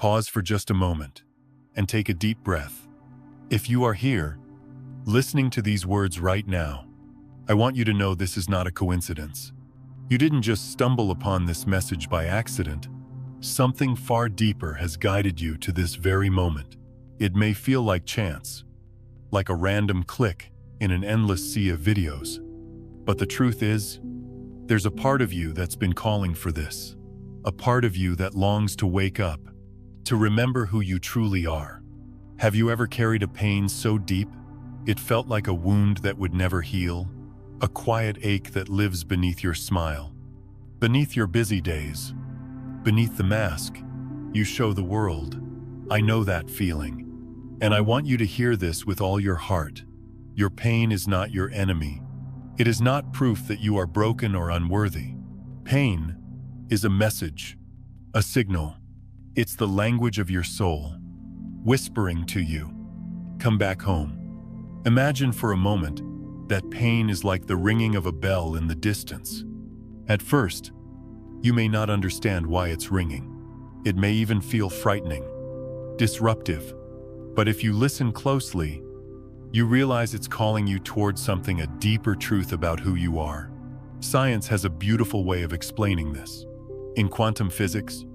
Pause for just a moment and take a deep breath. If you are here, listening to these words right now, I want you to know this is not a coincidence. You didn't just stumble upon this message by accident. Something far deeper has guided you to this very moment. It may feel like chance, like a random click in an endless sea of videos. But the truth is, there's a part of you that's been calling for this. A part of you that longs to wake up, to remember who you truly are. Have you ever carried a pain so deep, it felt like a wound that would never heal? A quiet ache that lives beneath your smile, beneath your busy days, beneath the mask you show the world. I know that feeling, and I want you to hear this with all your heart. Your pain is not your enemy. It is not proof that you are broken or unworthy. Pain is a message, a signal. It's the language of your soul, whispering to you, come back home. Imagine for a moment that pain is like the ringing of a bell in the distance. At first, you may not understand why it's ringing. It may even feel frightening, disruptive. But if you listen closely, you realize it's calling you towards something, a deeper truth about who you are. Science has a beautiful way of explaining this. In quantum physics,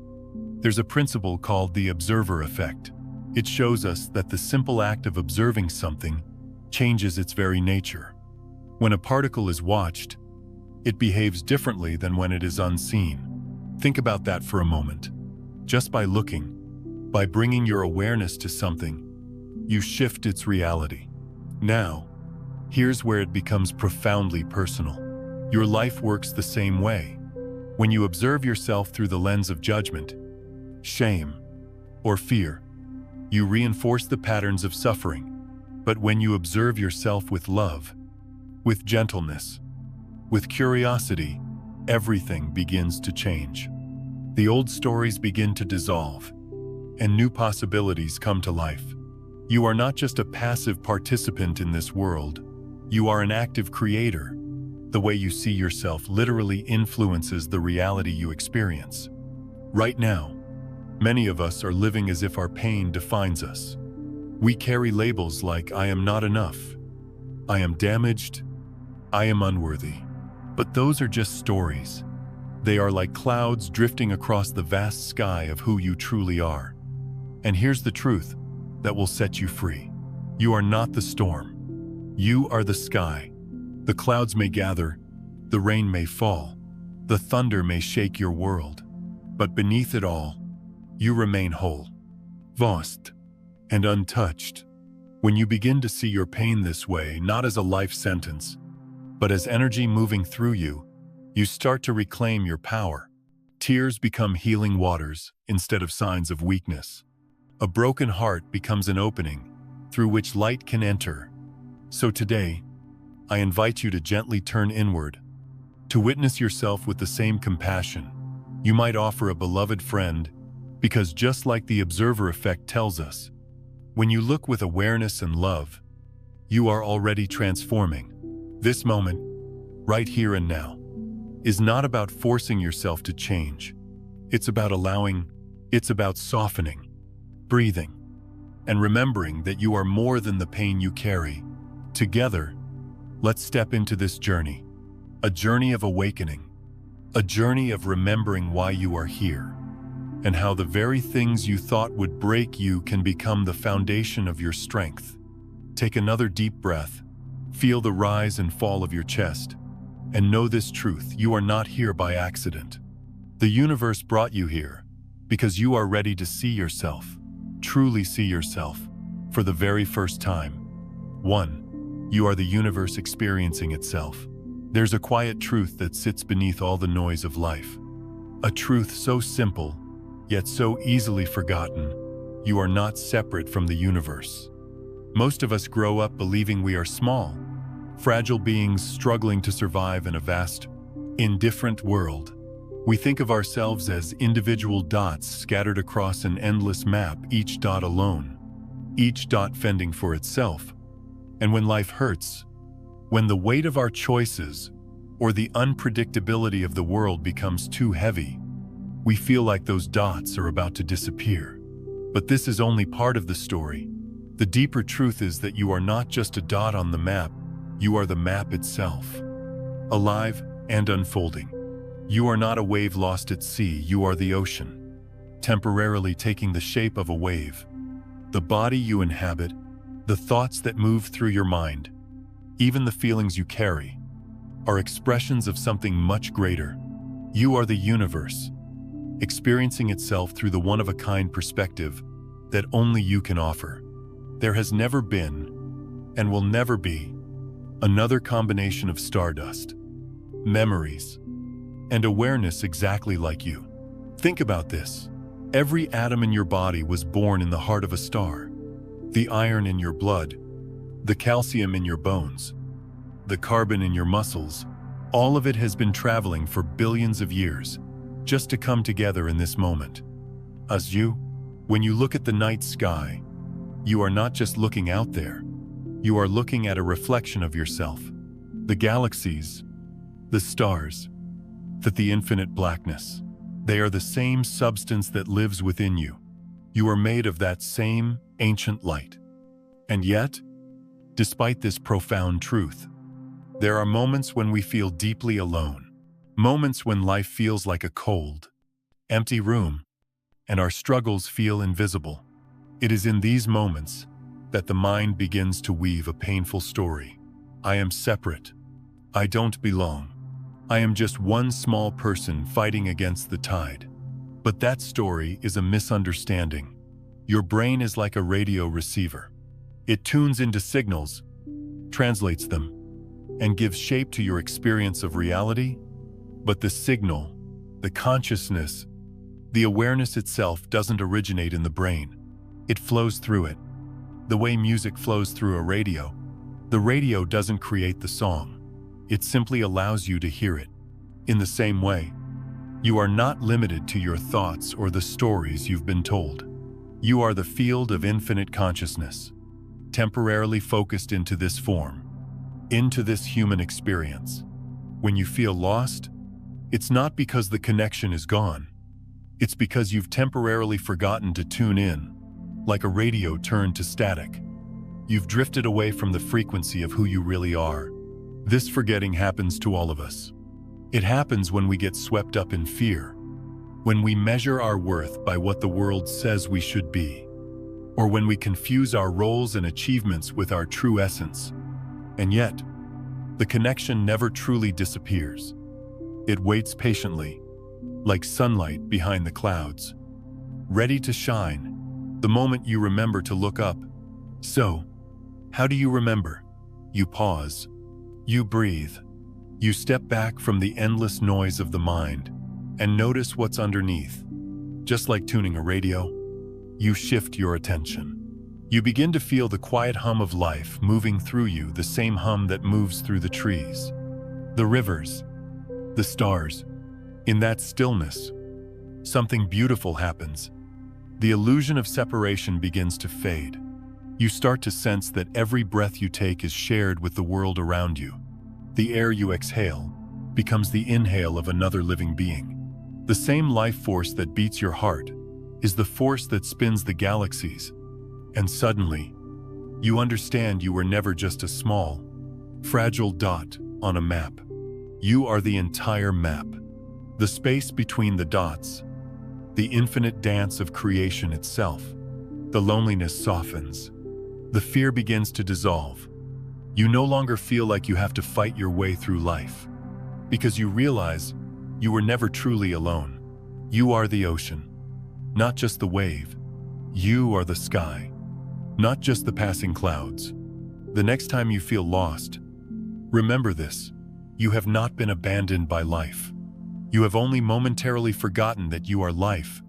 there's a principle called the observer effect. It shows us that the simple act of observing something changes its very nature. When a particle is watched, it behaves differently than when it is unseen. Think about that for a moment. Just by looking, by bringing your awareness to something, you shift its reality. Now, here's where it becomes profoundly personal. Your life works the same way. When you observe yourself through the lens of judgment, shame, or fear, you reinforce the patterns of suffering. But when you observe yourself with love, with gentleness, with curiosity, everything begins to change. The old stories begin to dissolve, and new possibilities come to life. You are not just a passive participant in this world. You are an active creator. The way you see yourself literally influences the reality you experience. Right now, many of us are living as if our pain defines us. We carry labels like, I am not enough, I am damaged, I am unworthy. But those are just stories. They are like clouds drifting across the vast sky of who you truly are. And here's the truth that will set you free. You are not the storm. You are the sky. The clouds may gather, the rain may fall, the thunder may shake your world. But beneath it all, you remain whole, vast, and untouched. When you begin to see your pain this way, not as a life sentence, but as energy moving through you, you start to reclaim your power. Tears become healing waters instead of signs of weakness. A broken heart becomes an opening through which light can enter. So today, I invite you to gently turn inward, to witness yourself with the same compassion you might offer a beloved friend, because just like the observer effect tells us, when you look with awareness and love, you are already transforming. This moment, right here and now, is not about forcing yourself to change. It's about allowing, it's about softening, breathing, and remembering that you are more than the pain you carry. Together, let's step into this journey, a journey of awakening, a journey of remembering why you are here, and how the very things you thought would break you can become the foundation of your strength. Take another deep breath, feel the rise and fall of your chest, and know this truth: you are not here by accident. The universe brought you here because you are ready to see yourself, truly see yourself, for the very first time. 1. You are the universe experiencing itself. There's a quiet truth that sits beneath all the noise of life. A truth so simple, yet so easily forgotten. You are not separate from the universe. Most of us grow up believing we are small, fragile beings struggling to survive in a vast, indifferent world. We think of ourselves as individual dots scattered across an endless map, each dot alone, each dot fending for itself. And when life hurts, when the weight of our choices or the unpredictability of the world becomes too heavy, we feel like those dots are about to disappear. But this is only part of the story. The deeper truth is that you are not just a dot on the map, you are the map itself. Alive and unfolding. You are not a wave lost at sea, you are the ocean, temporarily taking the shape of a wave. The body you inhabit, the thoughts that move through your mind, even the feelings you carry, are expressions of something much greater. You are the universe, experiencing itself through the one-of-a-kind perspective that only you can offer. There has never been, and will never be, another combination of stardust, memories, and awareness exactly like you. Think about this. Every atom in your body was born in the heart of a star. The iron in your blood, the calcium in your bones, the carbon in your muscles, all of it has been traveling for billions of years just to come together in this moment. As you, when you look at the night sky, you are not just looking out there. You are looking at a reflection of yourself. The galaxies, the stars, the infinite blackness. They are the same substance that lives within you. You are made of that same ancient light. And yet, despite this profound truth, there are moments when we feel deeply alone. Moments when life feels like a cold, empty room, and our struggles feel invisible. It is in these moments that the mind begins to weave a painful story. I am separate. I don't belong. I am just one small person fighting against the tide. But that story is a misunderstanding. Your brain is like a radio receiver. It tunes into signals, translates them, and gives shape to your experience of reality. But the signal, the consciousness, the awareness itself doesn't originate in the brain. It flows through it. The way music flows through a radio. The radio doesn't create the song. It simply allows you to hear it. In the same way, you are not limited to your thoughts or the stories you've been told. You are the field of infinite consciousness, temporarily focused into this form, into this human experience. When you feel lost, it's not because the connection is gone. It's because you've temporarily forgotten to tune in, like a radio turned to static. You've drifted away from the frequency of who you really are. This forgetting happens to all of us. It happens when we get swept up in fear, when we measure our worth by what the world says we should be, or when we confuse our roles and achievements with our true essence. And yet, the connection never truly disappears. It waits patiently, like sunlight behind the clouds, ready to shine the moment you remember to look up. So, how do you remember? You pause. You breathe. You step back from the endless noise of the mind and notice what's underneath. Just like tuning a radio, you shift your attention. You begin to feel the quiet hum of life moving through you, the same hum that moves through the trees, the rivers, the stars. In that stillness, something beautiful happens. The illusion of separation begins to fade. You start to sense that every breath you take is shared with the world around you. The air you exhale becomes the inhale of another living being. The same life force that beats your heart is the force that spins the galaxies. And suddenly, you understand you were never just a small, fragile dot on a map. You are the entire map. The space between the dots, the infinite dance of creation itself. The loneliness softens. The fear begins to dissolve. You no longer feel like you have to fight your way through life, because you realize you were never truly alone. You are the ocean, not just the wave. You are the sky, not just the passing clouds. The next time you feel lost, remember this: you have not been abandoned by life. You have only momentarily forgotten that you are life.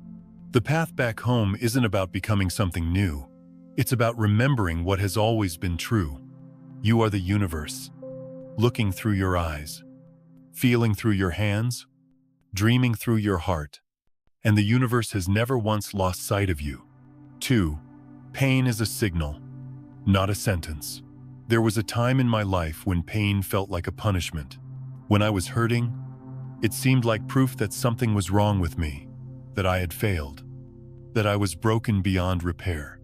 The path back home isn't about becoming something new. It's about remembering what has always been true. You are the universe, looking through your eyes, feeling through your hands, dreaming through your heart. And the universe has never once lost sight of you. 2. Pain is a signal, not a sentence. There was a time in my life when pain felt like a punishment. When I was hurting, it seemed like proof that something was wrong with me, that I had failed. that I was broken beyond repair.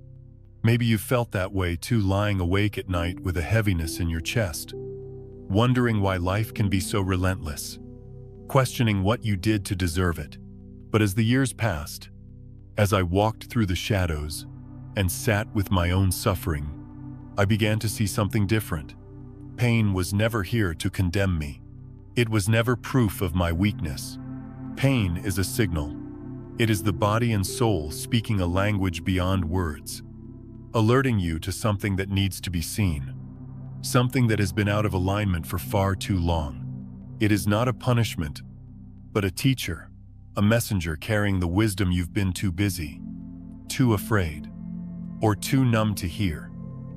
Maybe you felt that way too, lying awake at night with a heaviness in your chest, wondering why life can be so relentless, questioning what you did to deserve it. But as the years passed, as I walked through the shadows and sat with my own suffering, I began to see something different. Pain was never here to condemn me. It was never proof of my weakness. Pain is a signal. It is the body and soul speaking a language beyond words, alerting you to something that needs to be seen, something that has been out of alignment for far too long. It is not a punishment, but a teacher, a messenger carrying the wisdom you've been too busy, too afraid, or too numb to hear.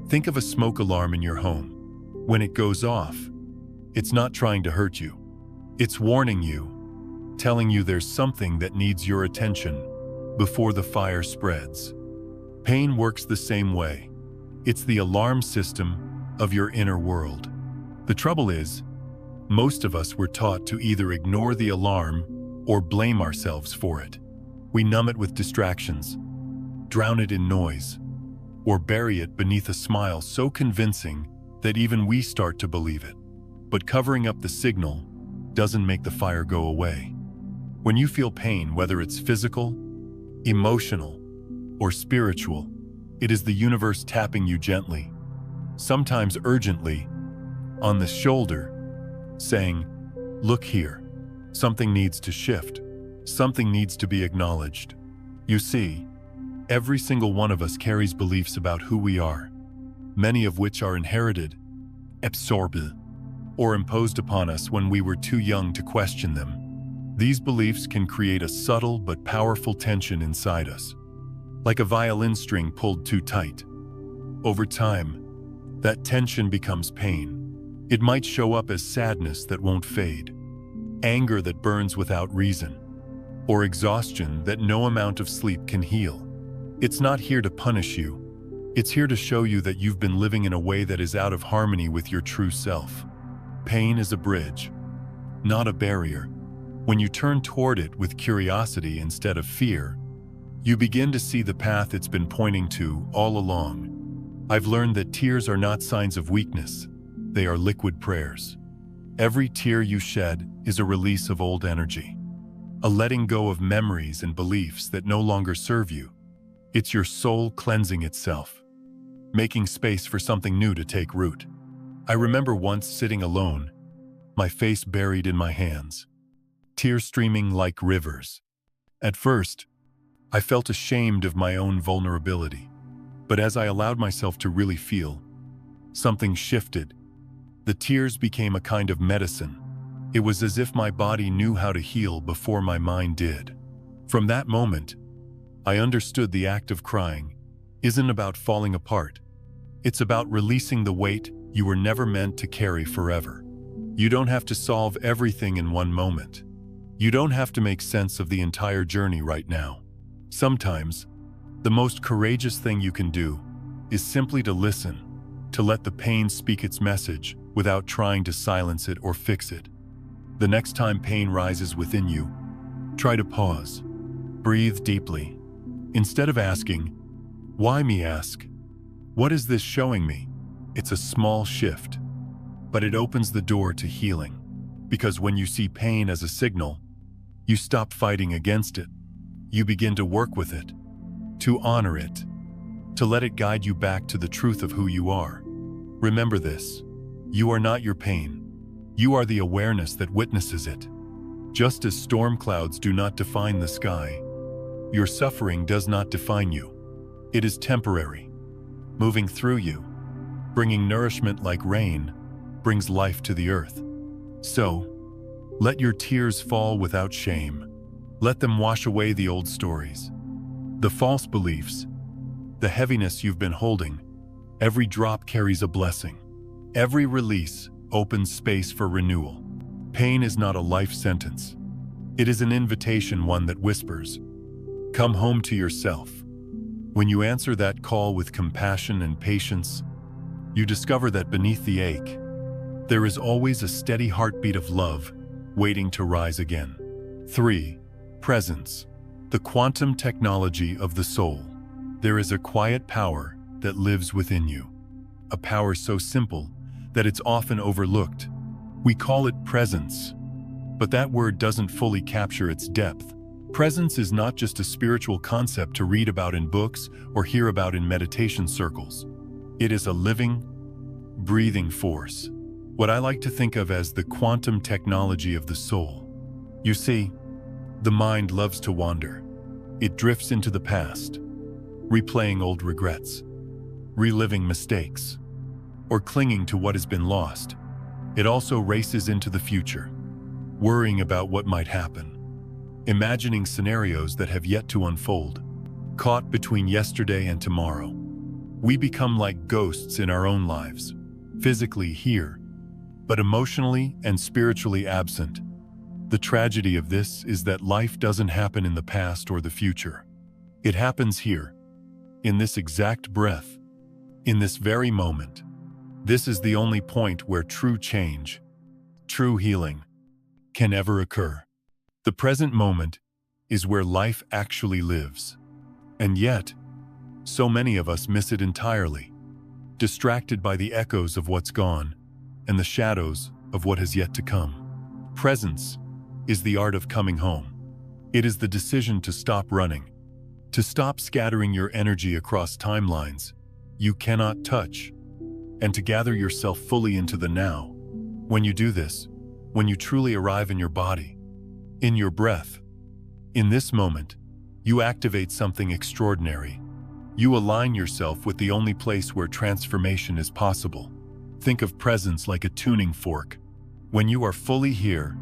Think of a smoke alarm in your home. When it goes off, it's not trying to hurt you. It's warning you, telling you there's something that needs your attention before the fire spreads. Pain works the same way. It's the alarm system of your inner world. The trouble is, most of us were taught to either ignore the alarm or blame ourselves for it. We numb it with distractions, drown it in noise, or bury it beneath a smile so convincing that even we start to believe it. But covering up the signal doesn't make the fire go away. When you feel pain, whether it's physical, emotional, or spiritual, it is the universe tapping you gently, sometimes urgently, on the shoulder, saying, "Look here. Something needs to shift. Something needs to be acknowledged." You see, every single one of us carries beliefs about who we are, many of which are inherited, absorbed, or imposed upon us when we were too young to question them. These beliefs can create a subtle but powerful tension inside us, like a violin string pulled too tight. Over time, that tension becomes pain. It might show up as sadness that won't fade, anger that burns without reason, or exhaustion that no amount of sleep can heal. It's not here to punish you. It's here to show you that you've been living in a way that is out of harmony with your true self. Pain is a bridge, not a barrier. When you turn toward it with curiosity instead of fear, you begin to see the path it's been pointing to all along. I've learned that tears are not signs of weakness. They are liquid prayers. Every tear you shed is a release of old energy, a letting go of memories and beliefs that no longer serve you. It's your soul cleansing itself, making space for something new to take root. I remember once sitting alone, my face buried in my hands, tears streaming like rivers. At first, I felt ashamed of my own vulnerability, but as I allowed myself to really feel, something shifted. The tears became a kind of medicine. It was as if my body knew how to heal before my mind did. From that moment, I understood the act of crying isn't about falling apart. It's about releasing the weight you were never meant to carry forever. You don't have to solve everything in one moment. You don't have to make sense of the entire journey right now. Sometimes, the most courageous thing you can do is simply to listen, to let the pain speak its message without trying to silence it or fix it. The next time pain rises within you, try to pause. Breathe deeply. Instead of asking, "Why me?" ask, "What is this showing me?" It's a small shift, but it opens the door to healing. Because when you see pain as a signal, you stop fighting against it. You begin to work with it, to honor it, to let it guide you back to the truth of who you are. Remember this: you are not your pain. You are the awareness that witnesses it. Just as storm clouds do not define the sky, your suffering does not define you. It is temporary, moving through you, bringing nourishment like rain, brings life to the earth. So, let your tears fall without shame. Let them wash away the old stories, the false beliefs, the heaviness you've been holding. Every drop carries a blessing. Every release opens space for renewal. Pain is not a life sentence. It is an invitation, one that whispers, "Come home to yourself." When you answer that call with compassion and patience, you discover that beneath the ache, there is always a steady heartbeat of love waiting to rise again. 3. Presence. The quantum technology of the soul. There is a quiet power that lives within you. A power so simple that it's often overlooked. We call it presence, but that word doesn't fully capture its depth. Presence is not just a spiritual concept to read about in books or hear about in meditation circles. It is a living, breathing force. What I like to think of as the quantum technology of the soul. You see, the mind loves to wander. It drifts into the past, replaying old regrets, reliving mistakes, or clinging to what has been lost. It also races into the future, worrying about what might happen, imagining scenarios that have yet to unfold, caught between yesterday and tomorrow. We become like ghosts in our own lives, physically here, but emotionally and spiritually absent. The tragedy of this is that life doesn't happen in the past or the future. It happens here, in this exact breath, in this very moment. This is the only point where true change, true healing, can ever occur. The present moment is where life actually lives. And yet, so many of us miss it entirely, distracted by the echoes of what's gone and the shadows of what has yet to come. Presence is the art of coming home. It is the decision to stop running, to stop scattering your energy across timelines you cannot touch, and to gather yourself fully into the now. When you do this, when you truly arrive in your body, in your breath, in this moment, you activate something extraordinary. You align yourself with the only place where transformation is possible. Think of presence like a tuning fork. When you are fully here,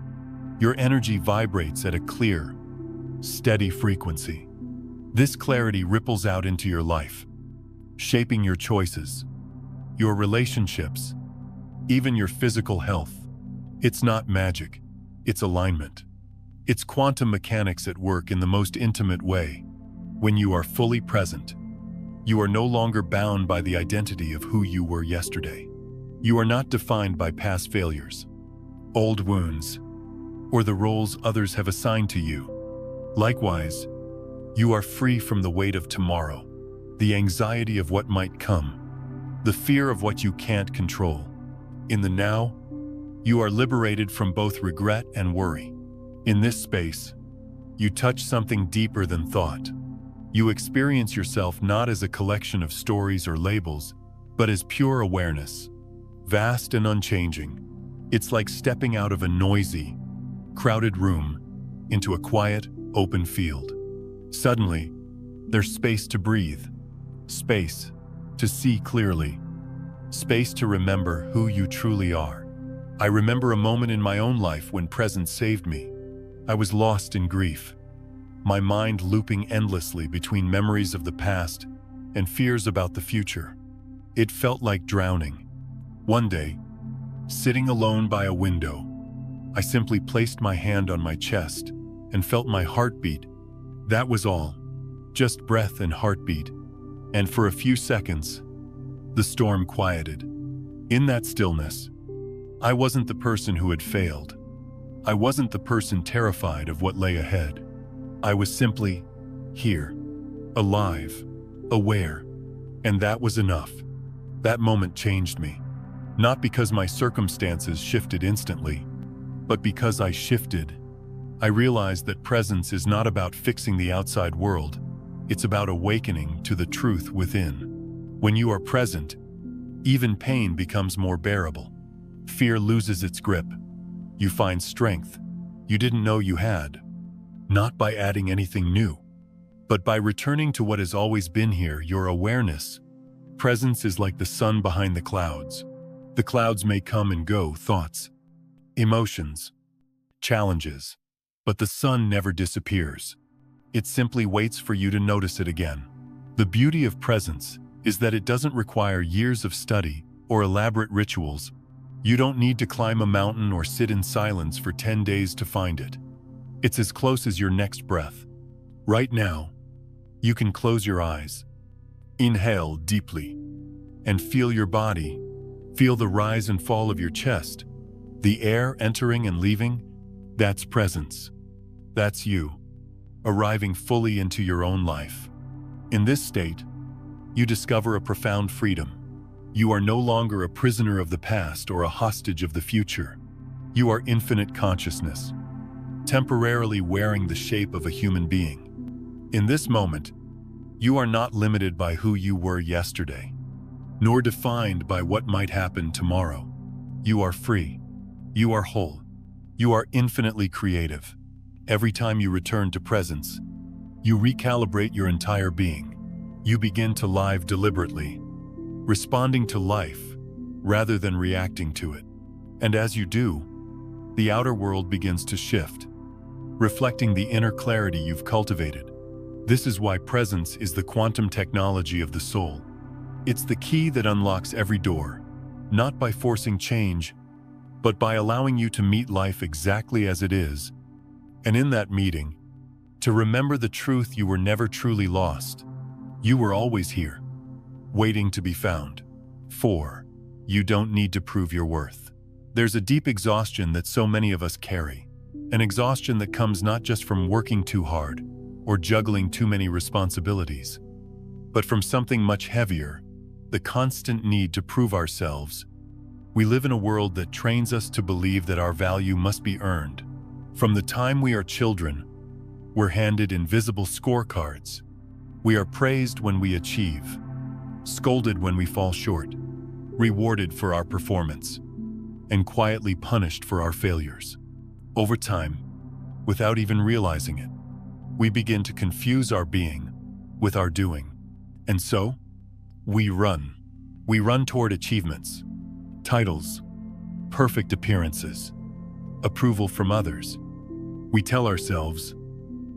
your energy vibrates at a clear, steady frequency. This clarity ripples out into your life, shaping your choices, your relationships, even your physical health. It's not magic, it's alignment. It's quantum mechanics at work in the most intimate way. When you are fully present, you are no longer bound by the identity of who you were yesterday. You are not defined by past failures, old wounds, or the roles others have assigned to you. Likewise, you are free from the weight of tomorrow, the anxiety of what might come, the fear of what you can't control. In the now, you are liberated from both regret and worry. In this space, you touch something deeper than thought. You experience yourself not as a collection of stories or labels, but as pure awareness, vast and unchanging. It's like stepping out of a noisy, crowded room into a quiet, open field. Suddenly, there's space to breathe, space to see clearly, space to remember who you truly are. I remember a moment in my own life when presence saved me. I was lost in grief, my mind looping endlessly between memories of the past and fears about the future. It felt like drowning. One day, sitting alone by a window, I simply placed my hand on my chest and felt my heartbeat. That was all, just breath and heartbeat. And for a few seconds, the storm quieted. In that stillness, I wasn't the person who had failed. I wasn't the person terrified of what lay ahead. I was simply here, alive, aware, and that was enough. That moment changed me, not because my circumstances shifted instantly, but because I shifted. I realized that presence is not about fixing the outside world. It's about awakening to the truth within. When you are present, even pain becomes more bearable. Fear loses its grip. You find strength you didn't know you had, not by adding anything new, but by returning to what has always been here, your awareness. Presence is like the sun behind the clouds. The clouds may come and go, thoughts, emotions, challenges, but the sun never disappears. It simply waits for you to notice it again. The beauty of presence is that it doesn't require years of study or elaborate rituals. You don't need to climb a mountain or sit in silence for 10 days to find it. It's as close as your next breath. Right now, you can close your eyes, inhale deeply, and feel your body. Feel the rise and fall of your chest, the air entering and leaving. That's presence. That's you, arriving fully into your own life. In this state, you discover a profound freedom. You are no longer a prisoner of the past or a hostage of the future. You are infinite consciousness, temporarily wearing the shape of a human being. In this moment, you are not limited by who you were yesterday, nor defined by what might happen tomorrow. You are free. You are whole. You are infinitely creative. Every time you return to presence, you recalibrate your entire being. You begin to live deliberately, responding to life rather than reacting to it. And as you do, the outer world begins to shift, reflecting the inner clarity you've cultivated. This is why presence is the quantum technology of the soul. It's the key that unlocks every door, not by forcing change, but by allowing you to meet life exactly as it is, and in that meeting, to remember the truth: you were never truly lost. You were always here, waiting to be found. 4. You don't need to prove your worth. There's a deep exhaustion that so many of us carry, an exhaustion that comes not just from working too hard or juggling too many responsibilities, but from something much heavier: the constant need to prove ourselves. We live in a world that trains us to believe that our value must be earned. From the time we are children, we're handed invisible scorecards. We are praised when we achieve, scolded when we fall short, rewarded for our performance, and quietly punished for our failures. Over time, without even realizing it, we begin to confuse our being with our doing. And so, we run. We run toward achievements, titles, perfect appearances, approval from others. We tell ourselves,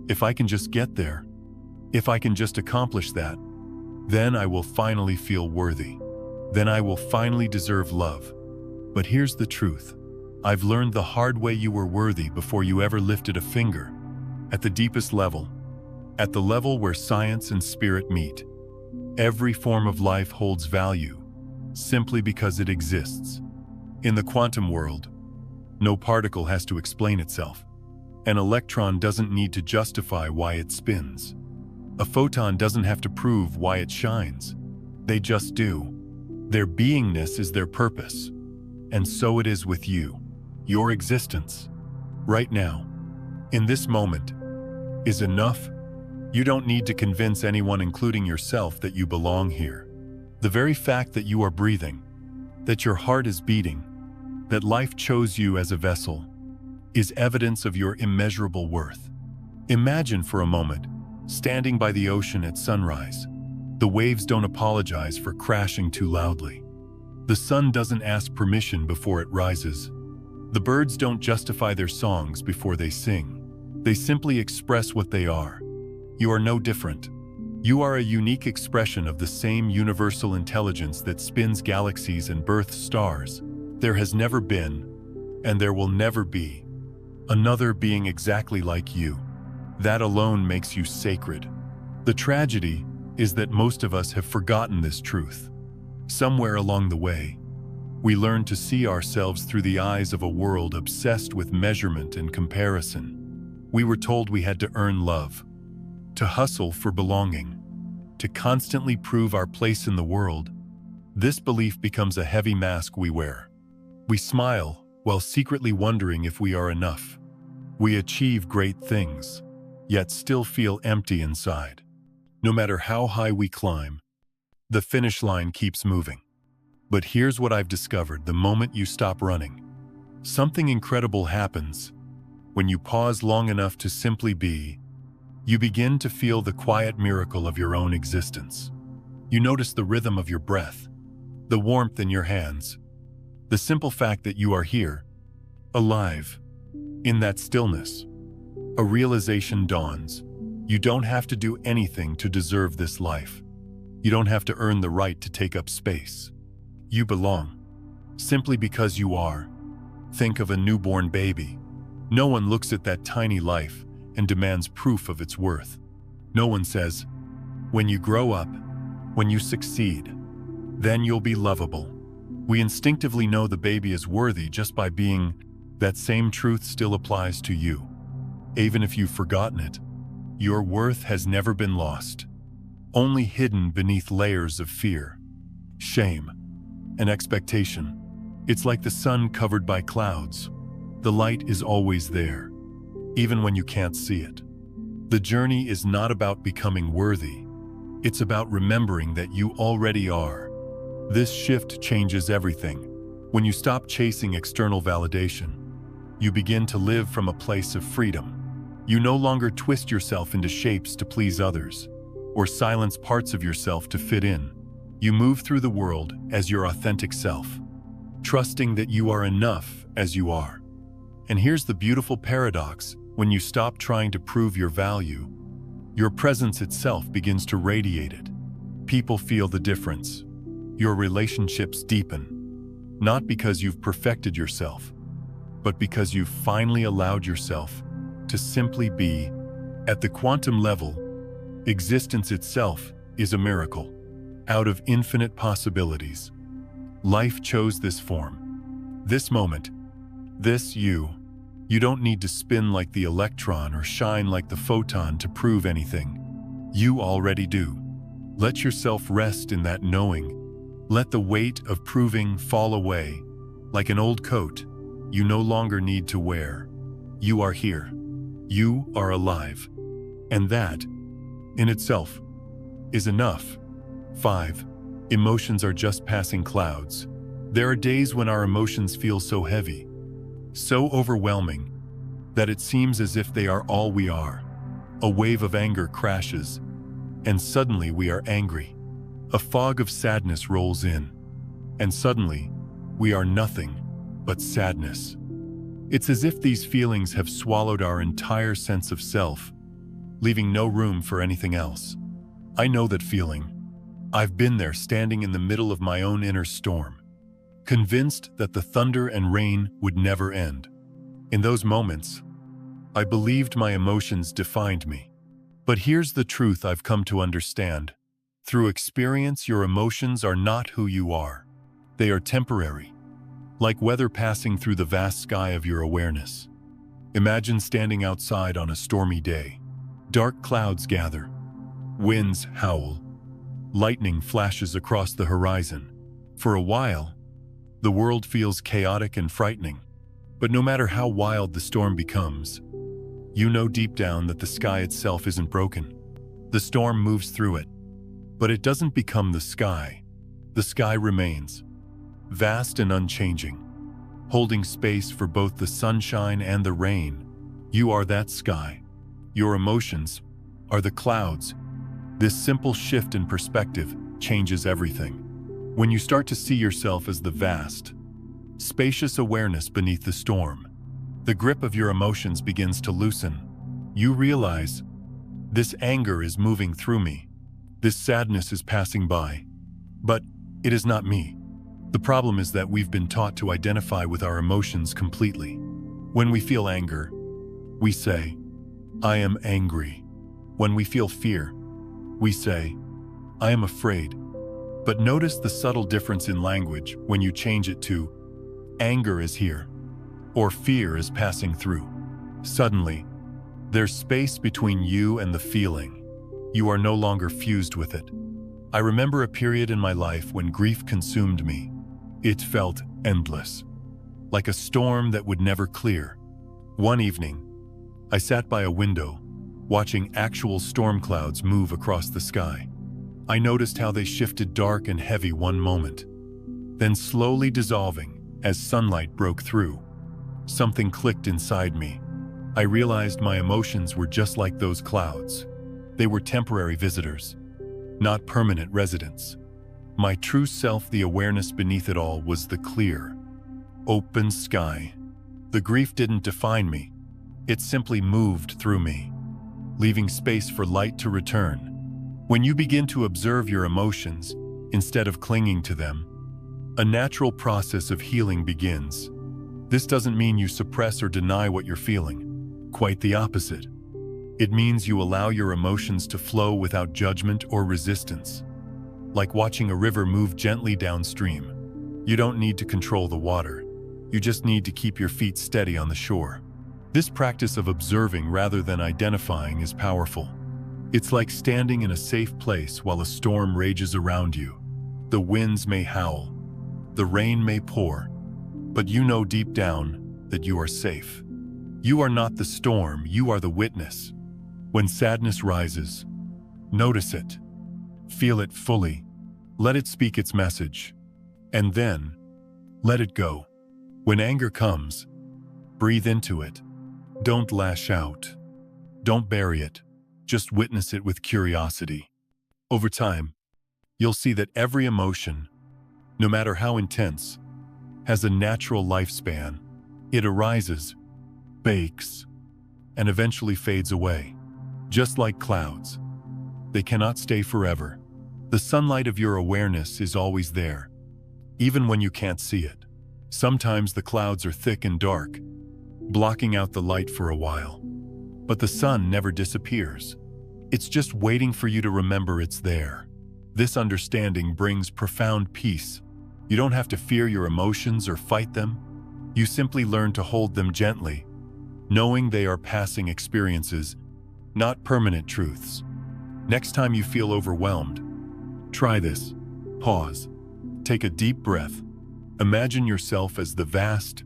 if I can just get there, if I can just accomplish that, then I will finally feel worthy. Then I will finally deserve love. But here's the truth. I've learned the hard way: you were worthy before you ever lifted a finger. At the deepest level, at the level where science and spirit meet, every form of life holds value simply because it exists. In the quantum world, no particle has to explain itself. An electron doesn't need to justify why it spins. A photon doesn't have to prove why it shines. They just do. Their beingness is their purpose. And so it is with you. Your existence, right now, in this moment, is enough. You don't need to convince anyone, including yourself, that you belong here. The very fact that you are breathing, that your heart is beating, that life chose you as a vessel, is evidence of your immeasurable worth. Imagine for a moment, standing by the ocean at sunrise. The waves don't apologize for crashing too loudly. The sun doesn't ask permission before it rises. The birds don't justify their songs before they sing. They simply express what they are. You are no different. You are a unique expression of the same universal intelligence that spins galaxies and births stars. There has never been, and there will never be, another being exactly like you. That alone makes you sacred. The tragedy is that most of us have forgotten this truth. Somewhere along the way, we learned to see ourselves through the eyes of a world obsessed with measurement and comparison. We were told we had to earn love, to hustle for belonging, to constantly prove our place in the world. This belief becomes a heavy mask we wear. We smile while secretly wondering if we are enough. We achieve great things, yet still feel empty inside. No matter how high we climb, the finish line keeps moving. But here's what I've discovered: the moment you stop running, something incredible happens. When you pause long enough to simply be, you begin to feel the quiet miracle of your own existence. You notice the rhythm of your breath, the warmth in your hands, the simple fact that you are here, alive. In that stillness, a realization dawns. You don't have to do anything to deserve this life. You don't have to earn the right to take up space. You belong, simply because you are. Think of a newborn baby. No one looks at that tiny life and demands proof of its worth. No one says, when you grow up, when you succeed, then you'll be lovable. We instinctively know the baby is worthy just by being. That same truth still applies to you. Even if you've forgotten it, Your worth has never been lost, only hidden beneath layers of fear, shame, and expectation. It's like the sun covered by clouds. The light is always there, even when you can't see it. The journey is not about becoming worthy. It's about remembering that you already are. This shift changes everything. When you stop chasing external validation, you begin to live from a place of freedom. You no longer twist yourself into shapes to please others, or silence parts of yourself to fit in. You move through the world as your authentic self, trusting that you are enough as you are. And here's the beautiful paradox: when you stop trying to prove your value, your presence itself begins to radiate it. People feel the difference. Your relationships deepen, not because you've perfected yourself, but because you've finally allowed yourself to simply be. At the quantum level, existence itself is a miracle. Out of infinite possibilities, life chose this form, this moment, this you. You don't need to spin like the electron or shine like the photon to prove anything. You already do. Let yourself rest in that knowing. Let the weight of proving fall away. Like an old coat, you no longer need to wear. You are here. You are alive. And that, in itself, is enough. 5. Emotions are just passing clouds. There are days when our emotions feel so heavy, so overwhelming, that it seems as if they are all we are. A wave of anger crashes, and suddenly we are angry. A fog of sadness rolls in, and suddenly we are nothing but sadness. It's as if these feelings have swallowed our entire sense of self, leaving no room for anything else. I know that feeling. I've been there, standing in the middle of my own inner storm, convinced that the thunder and rain would never end. In those moments, I believed my emotions defined me. But here's the truth I've come to understand. Through experience, your emotions are not who you are. They are temporary, like weather passing through the vast sky of your awareness. Imagine standing outside on a stormy day. Dark clouds gather, winds howl, lightning flashes across the horizon. For a while, the world feels chaotic and frightening. But no matter how wild the storm becomes, you know deep down that the sky itself isn't broken. The storm moves through it, but it doesn't become the sky. The sky remains, vast and unchanging, holding space for both the sunshine and the rain. You are that sky. Your emotions are the clouds. This simple shift in perspective changes everything. When you start to see yourself as the vast, spacious awareness beneath the storm, the grip of your emotions begins to loosen. You realize, this anger is moving through me. This sadness is passing by. But it is not me. The problem is that we've been taught to identify with our emotions completely. When we feel anger, we say, I am angry. When we feel fear, we say, I am afraid. But notice the subtle difference in language when you change it to, anger is here, or fear is passing through. Suddenly, there's space between you and the feeling. You are no longer fused with it. I remember a period in my life when grief consumed me. It felt endless, like a storm that would never clear. One evening, I sat by a window, watching actual storm clouds move across the sky. I noticed how they shifted dark and heavy one moment, then slowly dissolving as sunlight broke through. Something clicked inside me. I realized my emotions were just like those clouds. They were temporary visitors, not permanent residents. My true self, the awareness beneath it all, was the clear, open sky. The grief didn't define me. It simply moved through me, leaving space for light to return. When you begin to observe your emotions, instead of clinging to them, a natural process of healing begins. This doesn't mean you suppress or deny what you're feeling. Quite the opposite. It means you allow your emotions to flow without judgment or resistance. Like watching a river move gently downstream. You don't need to control the water. You just need to keep your feet steady on the shore. This practice of observing rather than identifying is powerful. It's like standing in a safe place while a storm rages around you. The winds may howl, the rain may pour, but you know deep down that you are safe. You are not the storm, you are the witness. When sadness rises, notice it. Feel it fully. Let it speak its message. And then, let it go. When anger comes, breathe into it. Don't lash out. Don't bury it. Just witness it with curiosity. Over time, you'll see that every emotion, no matter how intense, has a natural lifespan. It arises, bakes, and eventually fades away. Just like clouds, they cannot stay forever. The sunlight of your awareness is always there, even when you can't see it. Sometimes the clouds are thick and dark, blocking out the light for a while. But the sun never disappears. It's just waiting for you to remember it's there. This understanding brings profound peace. You don't have to fear your emotions or fight them. You simply learn to hold them gently, knowing they are passing experiences, not permanent truths. Next time you feel overwhelmed, try this. Pause. Take a deep breath. Imagine yourself as the vast,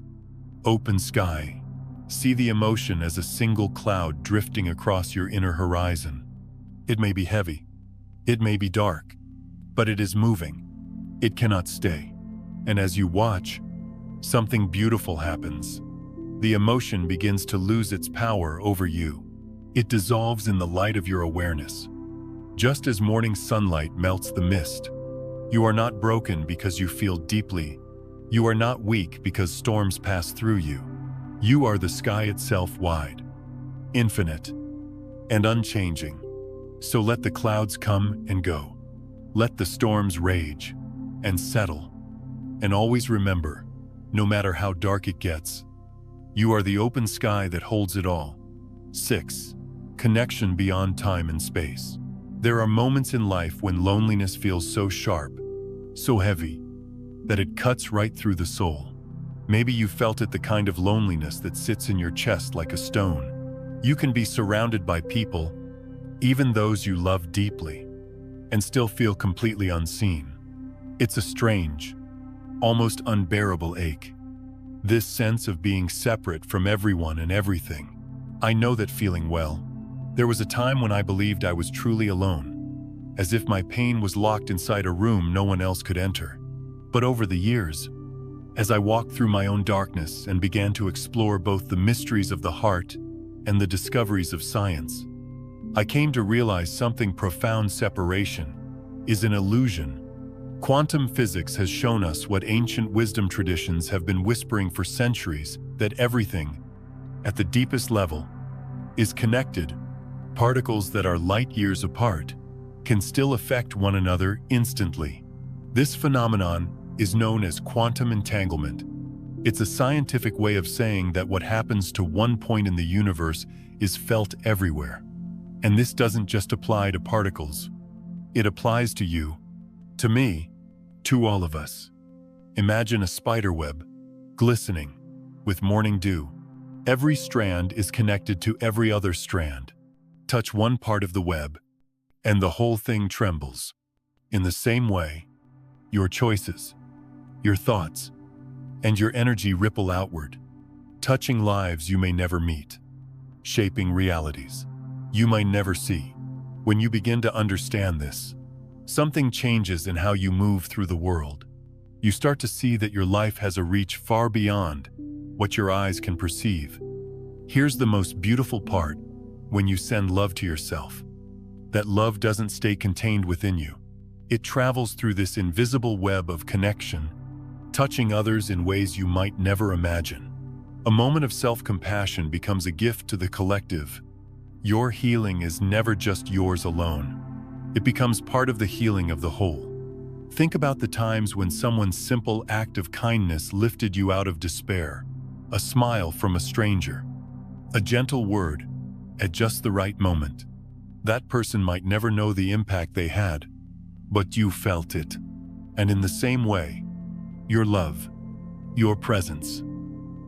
open sky. See the emotion as a single cloud drifting across your inner horizon. It may be heavy. It may be dark. But it is moving. It cannot stay. And as you watch, something beautiful happens. The emotion begins to lose its power over you. It dissolves in the light of your awareness. Just as morning sunlight melts the mist, you are not broken because you feel deeply. You are not weak because storms pass through you. You are the sky itself, wide, infinite, and unchanging. So let the clouds come and go. Let the storms rage and settle. And always remember, no matter how dark it gets, you are the open sky that holds it all. 6. Connection beyond time and space. There are moments in life when loneliness feels so sharp, so heavy, that it cuts right through the soul. Maybe you felt it, the kind of loneliness that sits in your chest like a stone. You can be surrounded by people, even those you love deeply, and still feel completely unseen. It's a strange, almost unbearable ache. This sense of being separate from everyone and everything. I know that feeling well. There was a time when I believed I was truly alone, as if my pain was locked inside a room no one else could enter. But over the years, as I walked through my own darkness and began to explore both the mysteries of the heart and the discoveries of science, I came to realize something profound. Separation is an illusion. Quantum physics has shown us what ancient wisdom traditions have been whispering for centuries, that everything, at the deepest level, is connected. Particles that are light years apart can still affect one another instantly. This phenomenon is known as quantum entanglement. It's a scientific way of saying that what happens to one point in the universe is felt everywhere. And this doesn't just apply to particles. It applies to you, to me, to all of us. Imagine a spider web, glistening with morning dew. Every strand is connected to every other strand. Touch one part of the web, and the whole thing trembles. In the same way, your choices, your thoughts, and your energy ripple outward, touching lives you may never meet, shaping realities you might never see. When you begin to understand this, something changes in how you move through the world. You start to see that your life has a reach far beyond what your eyes can perceive. Here's the most beautiful part: when you send love to yourself, that love doesn't stay contained within you. It travels through this invisible web of connection, touching others in ways you might never imagine. A moment of self-compassion becomes a gift to the collective. Your healing is never just yours alone. It becomes part of the healing of the whole. Think about the times when someone's simple act of kindness lifted you out of despair. A smile from a stranger, a gentle word at just the right moment. That person might never know the impact they had, but you felt it. And in the same way, your love, your presence,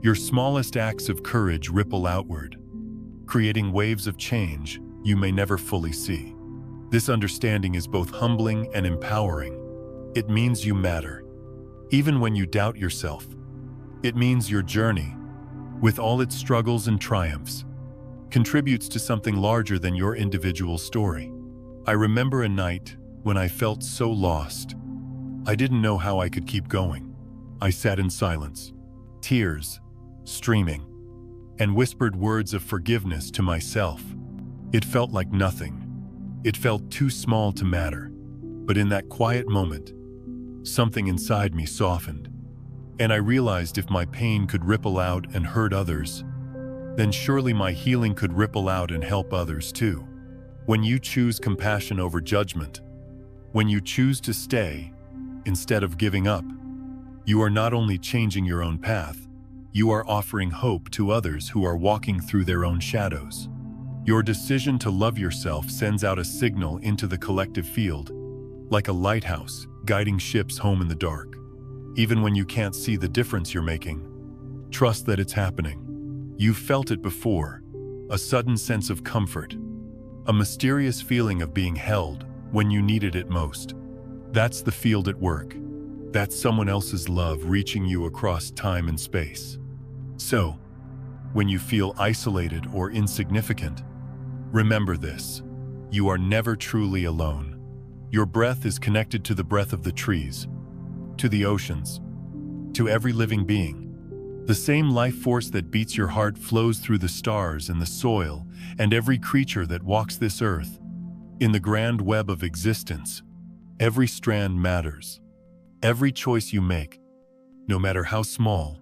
Your smallest acts of courage ripple outward, creating waves of change you may never fully see. This understanding is both humbling and empowering. It means you matter, even when you doubt yourself. It means your journey, with all its struggles and triumphs, contributes to something larger than your individual story. I remember a night when I felt so lost. I didn't know how I could keep going. I sat in silence, tears streaming, and whispered words of forgiveness to myself. It felt like nothing. It felt too small to matter. But in that quiet moment, something inside me softened, and I realized if my pain could ripple out and hurt others, then surely my healing could ripple out and help others too. When you choose compassion over judgment, when you choose to stay instead of giving up, you are not only changing your own path, you are offering hope to others who are walking through their own shadows. Your decision to love yourself sends out a signal into the collective field, like a lighthouse guiding ships home in the dark. Even when you can't see the difference you're making, trust that it's happening. You've felt it before, a sudden sense of comfort, a mysterious feeling of being held when you needed it most. That's the field at work. That's someone else's love reaching you across time and space. So, when you feel isolated or insignificant, remember this: you are never truly alone. Your breath is connected to the breath of the trees, to the oceans, to every living being. The same life force that beats your heart flows through the stars and the soil and every creature that walks this earth. In the grand web of existence, every strand matters. Every choice you make, no matter how small,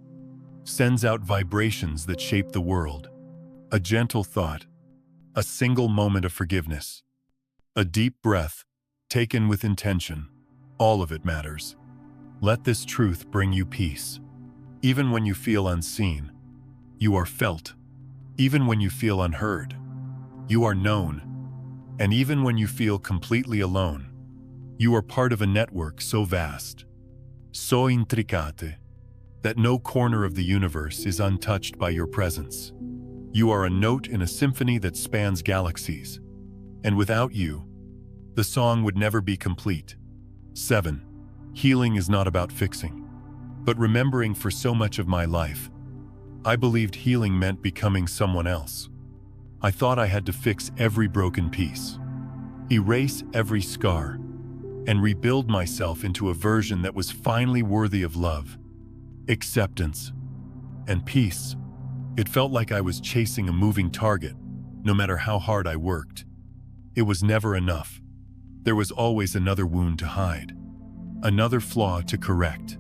sends out vibrations that shape the world. A gentle thought, a single moment of forgiveness, a deep breath taken with intention, all of it matters. Let this truth bring you peace. Even when you feel unseen, you are felt. Even when you feel unheard, you are known. And even when you feel completely alone, you are part of a network so vast, so intricate, that no corner of the universe is untouched by your presence. You are a note in a symphony that spans galaxies, and without you, the song would never be complete. 7. Healing is not about fixing, but remembering. For so much of my life, I believed healing meant becoming someone else. I thought I had to fix every broken piece, erase every scar, and rebuild myself into a version that was finally worthy of love, acceptance, and peace. It felt like I was chasing a moving target, no matter how hard I worked. It was never enough. There was always another wound to hide, another flaw to correct,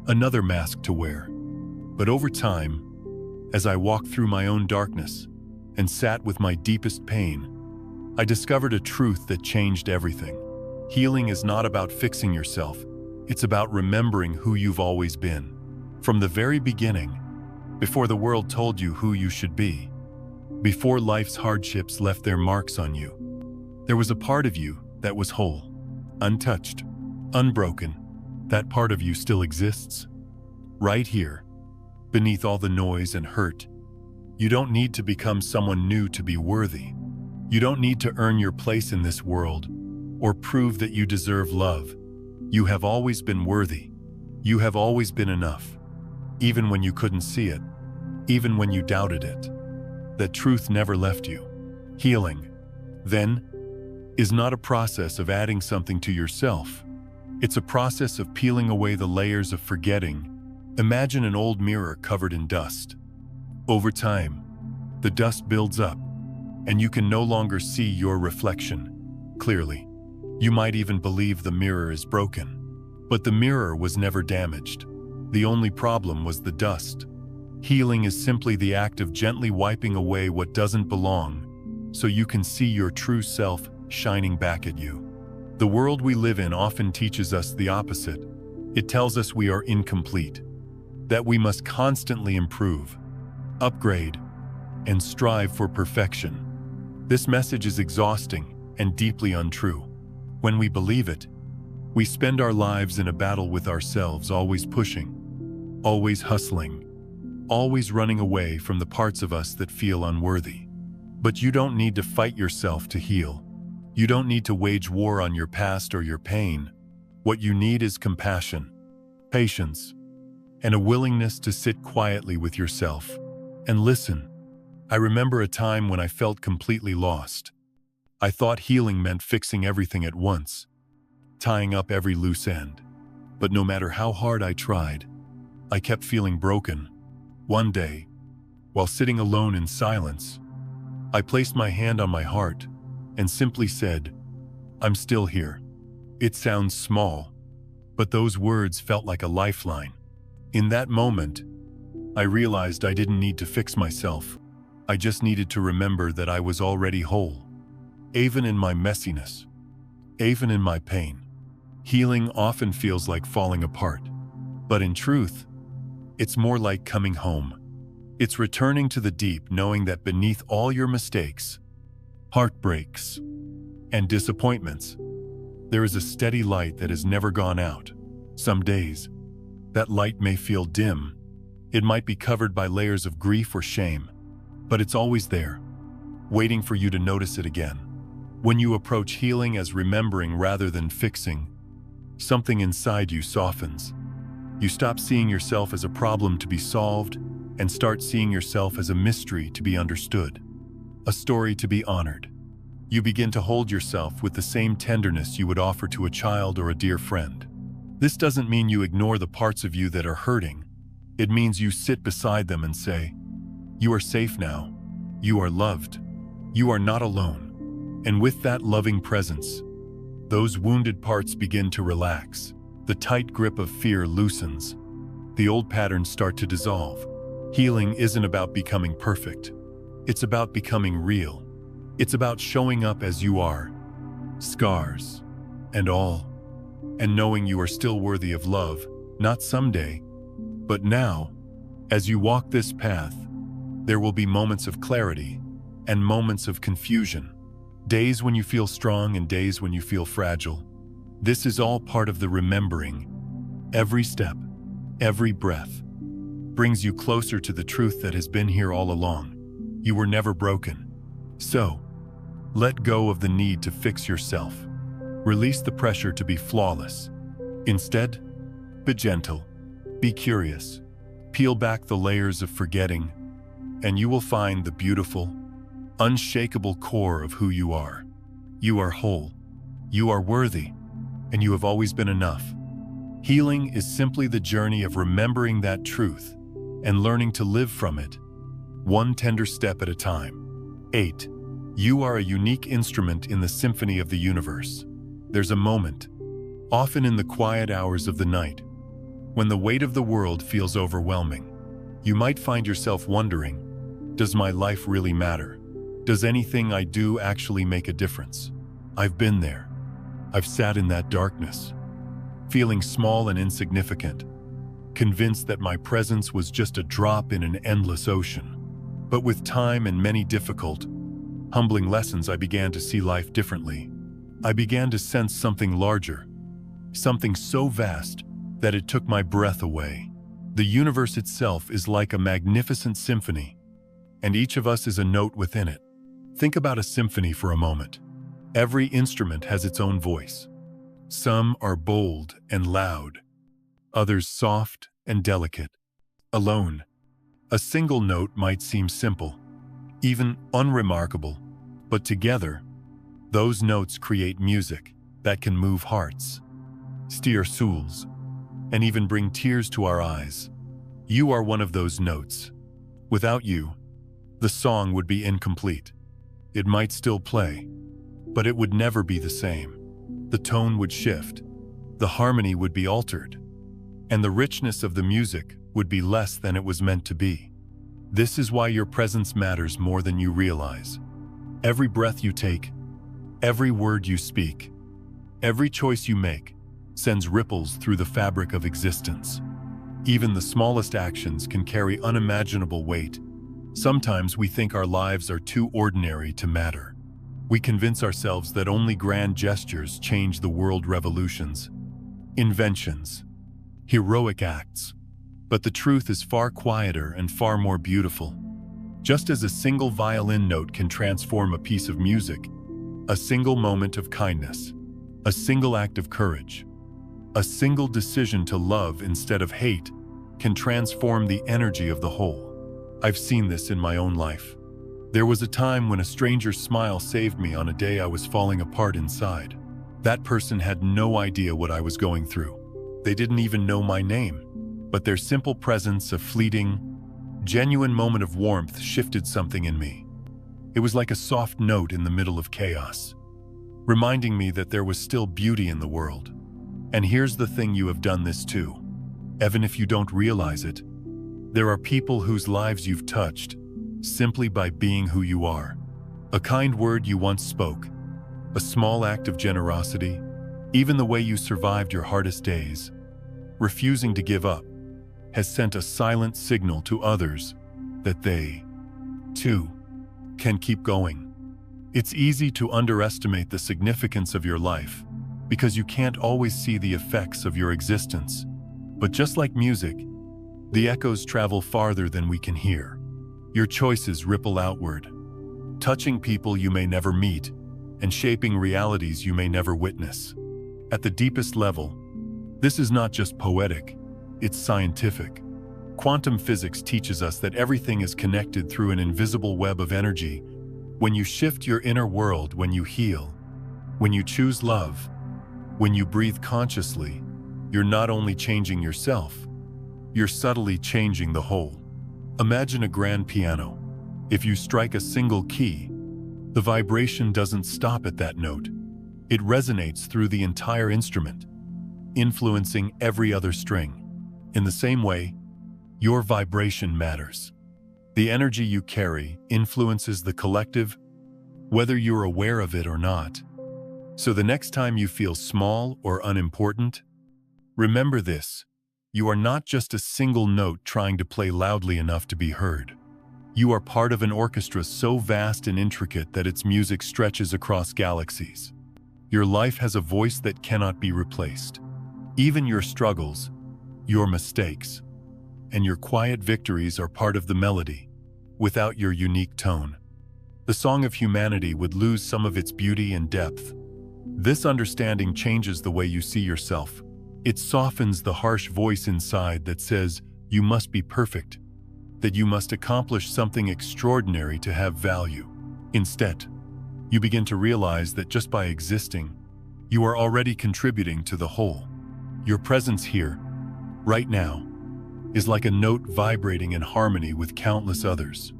another mask to wear. But over time, as I walked through my own darkness and sat with my deepest pain, I discovered a truth that changed everything. Healing is not about fixing yourself. It's about remembering who you've always been. From the very beginning, before the world told you who you should be, before life's hardships left their marks on you, there was a part of you that was whole, untouched, unbroken. That part of you still exists, right here, beneath all the noise and hurt. You don't need to become someone new to be worthy. You don't need to earn your place in this world or prove that you deserve love. You have always been worthy. You have always been enough, even when you couldn't see it, even when you doubted it. That truth never left you. Healing, then, is not a process of adding something to yourself. It's a process of peeling away the layers of forgetting. Imagine an old mirror covered in dust. Over time, the dust builds up, and you can no longer see your reflection clearly. You might even believe the mirror is broken. But the mirror was never damaged. The only problem was the dust. Healing is simply the act of gently wiping away what doesn't belong, so you can see your true self shining back at you. The world we live in often teaches us the opposite. It tells us we are incomplete, that we must constantly improve, upgrade, and strive for perfection. This message is exhausting and deeply untrue. When we believe it, we spend our lives in a battle with ourselves, always pushing, always hustling, always running away from the parts of us that feel unworthy. But you don't need to fight yourself to heal. You don't need to wage war on your past or your pain. What you need is compassion, patience, and a willingness to sit quietly with yourself and listen. I remember a time when I felt completely lost. I thought healing meant fixing everything at once, tying up every loose end. But no matter how hard I tried, I kept feeling broken. One day, while sitting alone in silence, I placed my hand on my heart and simply said, "I'm still here." It sounds small, but those words felt like a lifeline. In that moment, I realized I didn't need to fix myself. I just needed to remember that I was already whole. Even in my messiness, even in my pain. Healing often feels like falling apart, but in truth, it's more like coming home. It's returning to the deep, knowing that beneath all your mistakes, heartbreaks, and disappointments, there is a steady light that has never gone out. Some days, that light may feel dim. It might be covered by layers of grief or shame, but it's always there, waiting for you to notice it again. When you approach healing as remembering rather than fixing, something inside you softens. You stop seeing yourself as a problem to be solved and start seeing yourself as a mystery to be understood, a story to be honored. You begin to hold yourself with the same tenderness you would offer to a child or a dear friend. This doesn't mean you ignore the parts of you that are hurting. It means you sit beside them and say, "You are safe now. You are loved. You are not alone." And with that loving presence, those wounded parts begin to relax. The tight grip of fear loosens. The old patterns start to dissolve. Healing isn't about becoming perfect. It's about becoming real. It's about showing up as you are, scars and all, and knowing you are still worthy of love, not someday, but now. As you walk this path, there will be moments of clarity and moments of confusion. Days when you feel strong and days when you feel fragile. This is all part of the remembering. Every step, every breath, brings you closer to the truth that has been here all along. You were never broken. So, let go of the need to fix yourself. Release the pressure to be flawless. Instead, be gentle, be curious, peel back the layers of forgetting, and you will find the beautiful, unshakable core of who you are. You are whole, you are worthy, and you have always been enough. Healing is simply the journey of remembering that truth and learning to live from it, one tender step at a time. 8. You are a unique instrument in the symphony of the universe. There's a moment, often in the quiet hours of the night, when the weight of the world feels overwhelming. You might find yourself wondering, does my life really matter? Does anything I do actually make a difference? I've been there. I've sat in that darkness, feeling small and insignificant, convinced that my presence was just a drop in an endless ocean. But with time and many difficult, humbling lessons, I began to see life differently. I began to sense something larger, something so vast that it took my breath away. The universe itself is like a magnificent symphony, and each of us is a note within it. Think about a symphony for a moment. Every instrument has its own voice. Some are bold and loud, others soft and delicate. Alone, a single note might seem simple, even unremarkable, but together, those notes create music that can move hearts, steer souls, and even bring tears to our eyes. You are one of those notes. Without you, the song would be incomplete. It might still play, but it would never be the same. The tone would shift, the harmony would be altered, and the richness of the music would be less than it was meant to be. This is why your presence matters more than you realize. Every breath you take, every word you speak, every choice you make sends ripples through the fabric of existence. Even the smallest actions can carry unimaginable weight. Sometimes we think our lives are too ordinary to matter. We convince ourselves that only grand gestures change the world, revolutions, inventions, heroic acts. But the truth is far quieter and far more beautiful. Just as a single violin note can transform a piece of music, a single moment of kindness, a single act of courage, a single decision to love instead of hate can transform the energy of the whole. I've seen this in my own life. There was a time when a stranger's smile saved me on a day I was falling apart inside. That person had no idea what I was going through. They didn't even know my name, but their simple presence, a fleeting, genuine moment of warmth shifted something in me. It was like a soft note in the middle of chaos, reminding me that there was still beauty in the world. And here's the thing, you have done this too. Even if you don't realize it, there are people whose lives you've touched simply by being who you are. A kind word you once spoke, a small act of generosity, even the way you survived your hardest days, refusing to give up, has sent a silent signal to others that they, too, can keep going. It's easy to underestimate the significance of your life because you can't always see the effects of your existence. But just like music, the echoes travel farther than we can hear. Your choices ripple outward, touching people you may never meet and shaping realities you may never witness. At the deepest level, this is not just poetic, it's scientific. Quantum physics teaches us that everything is connected through an invisible web of energy. When you shift your inner world, when you heal, when you choose love, when you breathe consciously, you're not only changing yourself, you're subtly changing the whole. Imagine a grand piano. If you strike a single key, the vibration doesn't stop at that note. It resonates through the entire instrument, influencing every other string. In the same way, your vibration matters. The energy you carry influences the collective, whether you're aware of it or not. So the next time you feel small or unimportant, remember this: you are not just a single note trying to play loudly enough to be heard. You are part of an orchestra so vast and intricate that its music stretches across galaxies. Your life has a voice that cannot be replaced. Even your struggles, your mistakes, and your quiet victories are part of the melody. Without your unique tone, the song of humanity would lose some of its beauty and depth. This understanding changes the way you see yourself. It softens the harsh voice inside that says you must be perfect, that you must accomplish something extraordinary to have value. Instead, you begin to realize that just by existing, you are already contributing to the whole. Your presence here, right now, is like a note vibrating in harmony with countless others.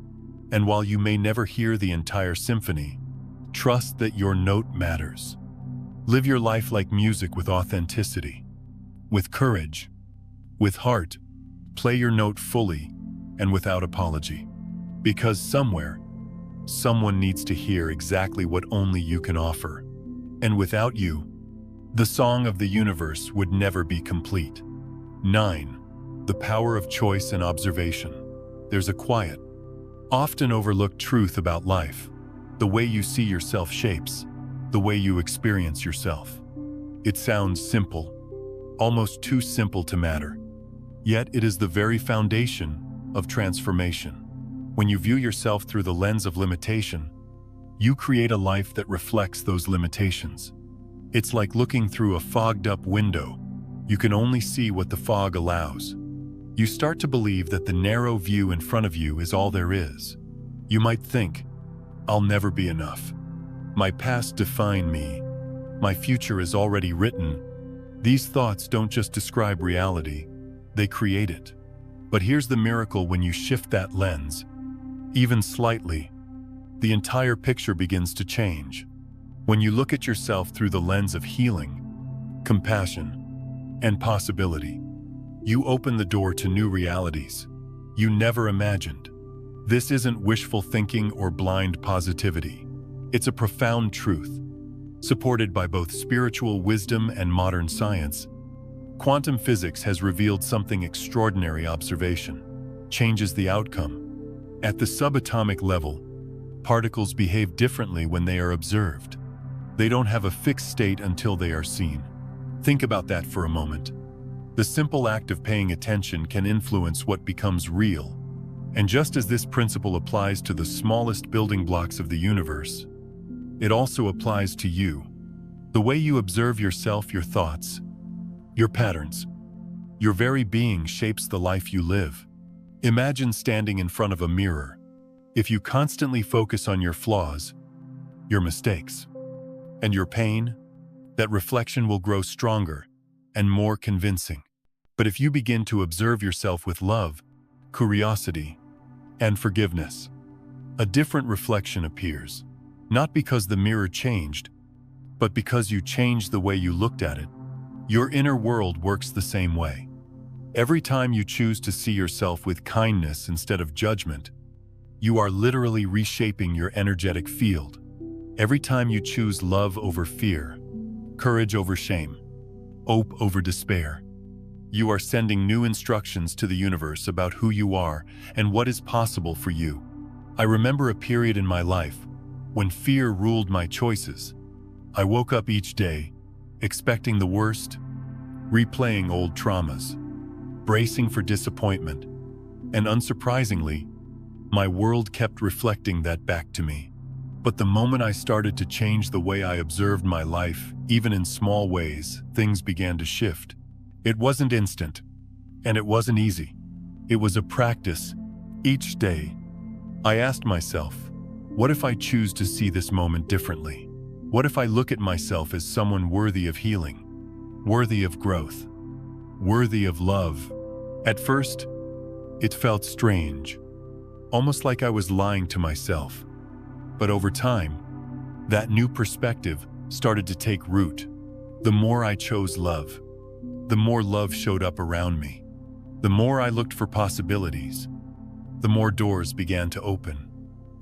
And while you may never hear the entire symphony, trust that your note matters. Live your life like music, with authenticity, with courage, with heart. Play your note fully and without apology. Because somewhere, someone needs to hear exactly what only you can offer. And without you, the song of the universe would never be complete. 9. The power of choice and observation. There's a quiet, often overlooked truth about life. The way you see yourself shapes the way you experience yourself. It sounds simple, almost too simple to matter. Yet it is the very foundation of transformation. When you view yourself through the lens of limitation, you create a life that reflects those limitations. It's like looking through a fogged-up window. You can only see what the fog allows. You start to believe that the narrow view in front of you is all there is. You might think, I'll never be enough. My past defined me. My future is already written. These thoughts don't just describe reality, they create it. But here's the miracle: when you shift that lens, even slightly, the entire picture begins to change. When you look at yourself through the lens of healing, compassion, and possibility, you open the door to new realities you never imagined. This isn't wishful thinking or blind positivity. It's a profound truth, supported by both spiritual wisdom and modern science. Quantum physics has revealed something extraordinary: observation changes the outcome. At the subatomic level, particles behave differently when they are observed. They don't have a fixed state until they are seen. Think about that for a moment. The simple act of paying attention can influence what becomes real. And just as this principle applies to the smallest building blocks of the universe, it also applies to you. The way you observe yourself, your thoughts, your patterns, your very being shapes the life you live. Imagine standing in front of a mirror. If you constantly focus on your flaws, your mistakes, and your pain, that reflection will grow stronger and more convincing. But if you begin to observe yourself with love, curiosity, and forgiveness, a different reflection appears. Not because the mirror changed, but because you changed the way you looked at it. Your inner world works the same way. Every time you choose to see yourself with kindness instead of judgment, you are literally reshaping your energetic field. Every time you choose love over fear, courage over shame, hope over despair, you are sending new instructions to the universe about who you are and what is possible for you. I remember a period in my life when fear ruled my choices. I woke up each day, expecting the worst, replaying old traumas, bracing for disappointment, and unsurprisingly, my world kept reflecting that back to me. But the moment I started to change the way I observed my life, even in small ways, things began to shift. It wasn't instant, and it wasn't easy. It was a practice. Each day, I asked myself, what if I choose to see this moment differently? What if I look at myself as someone worthy of healing, worthy of growth, worthy of love? At first, it felt strange, almost like I was lying to myself. But over time, that new perspective started to take root. The more I chose love, the more love showed up around me. The more I looked for possibilities, the more doors began to open.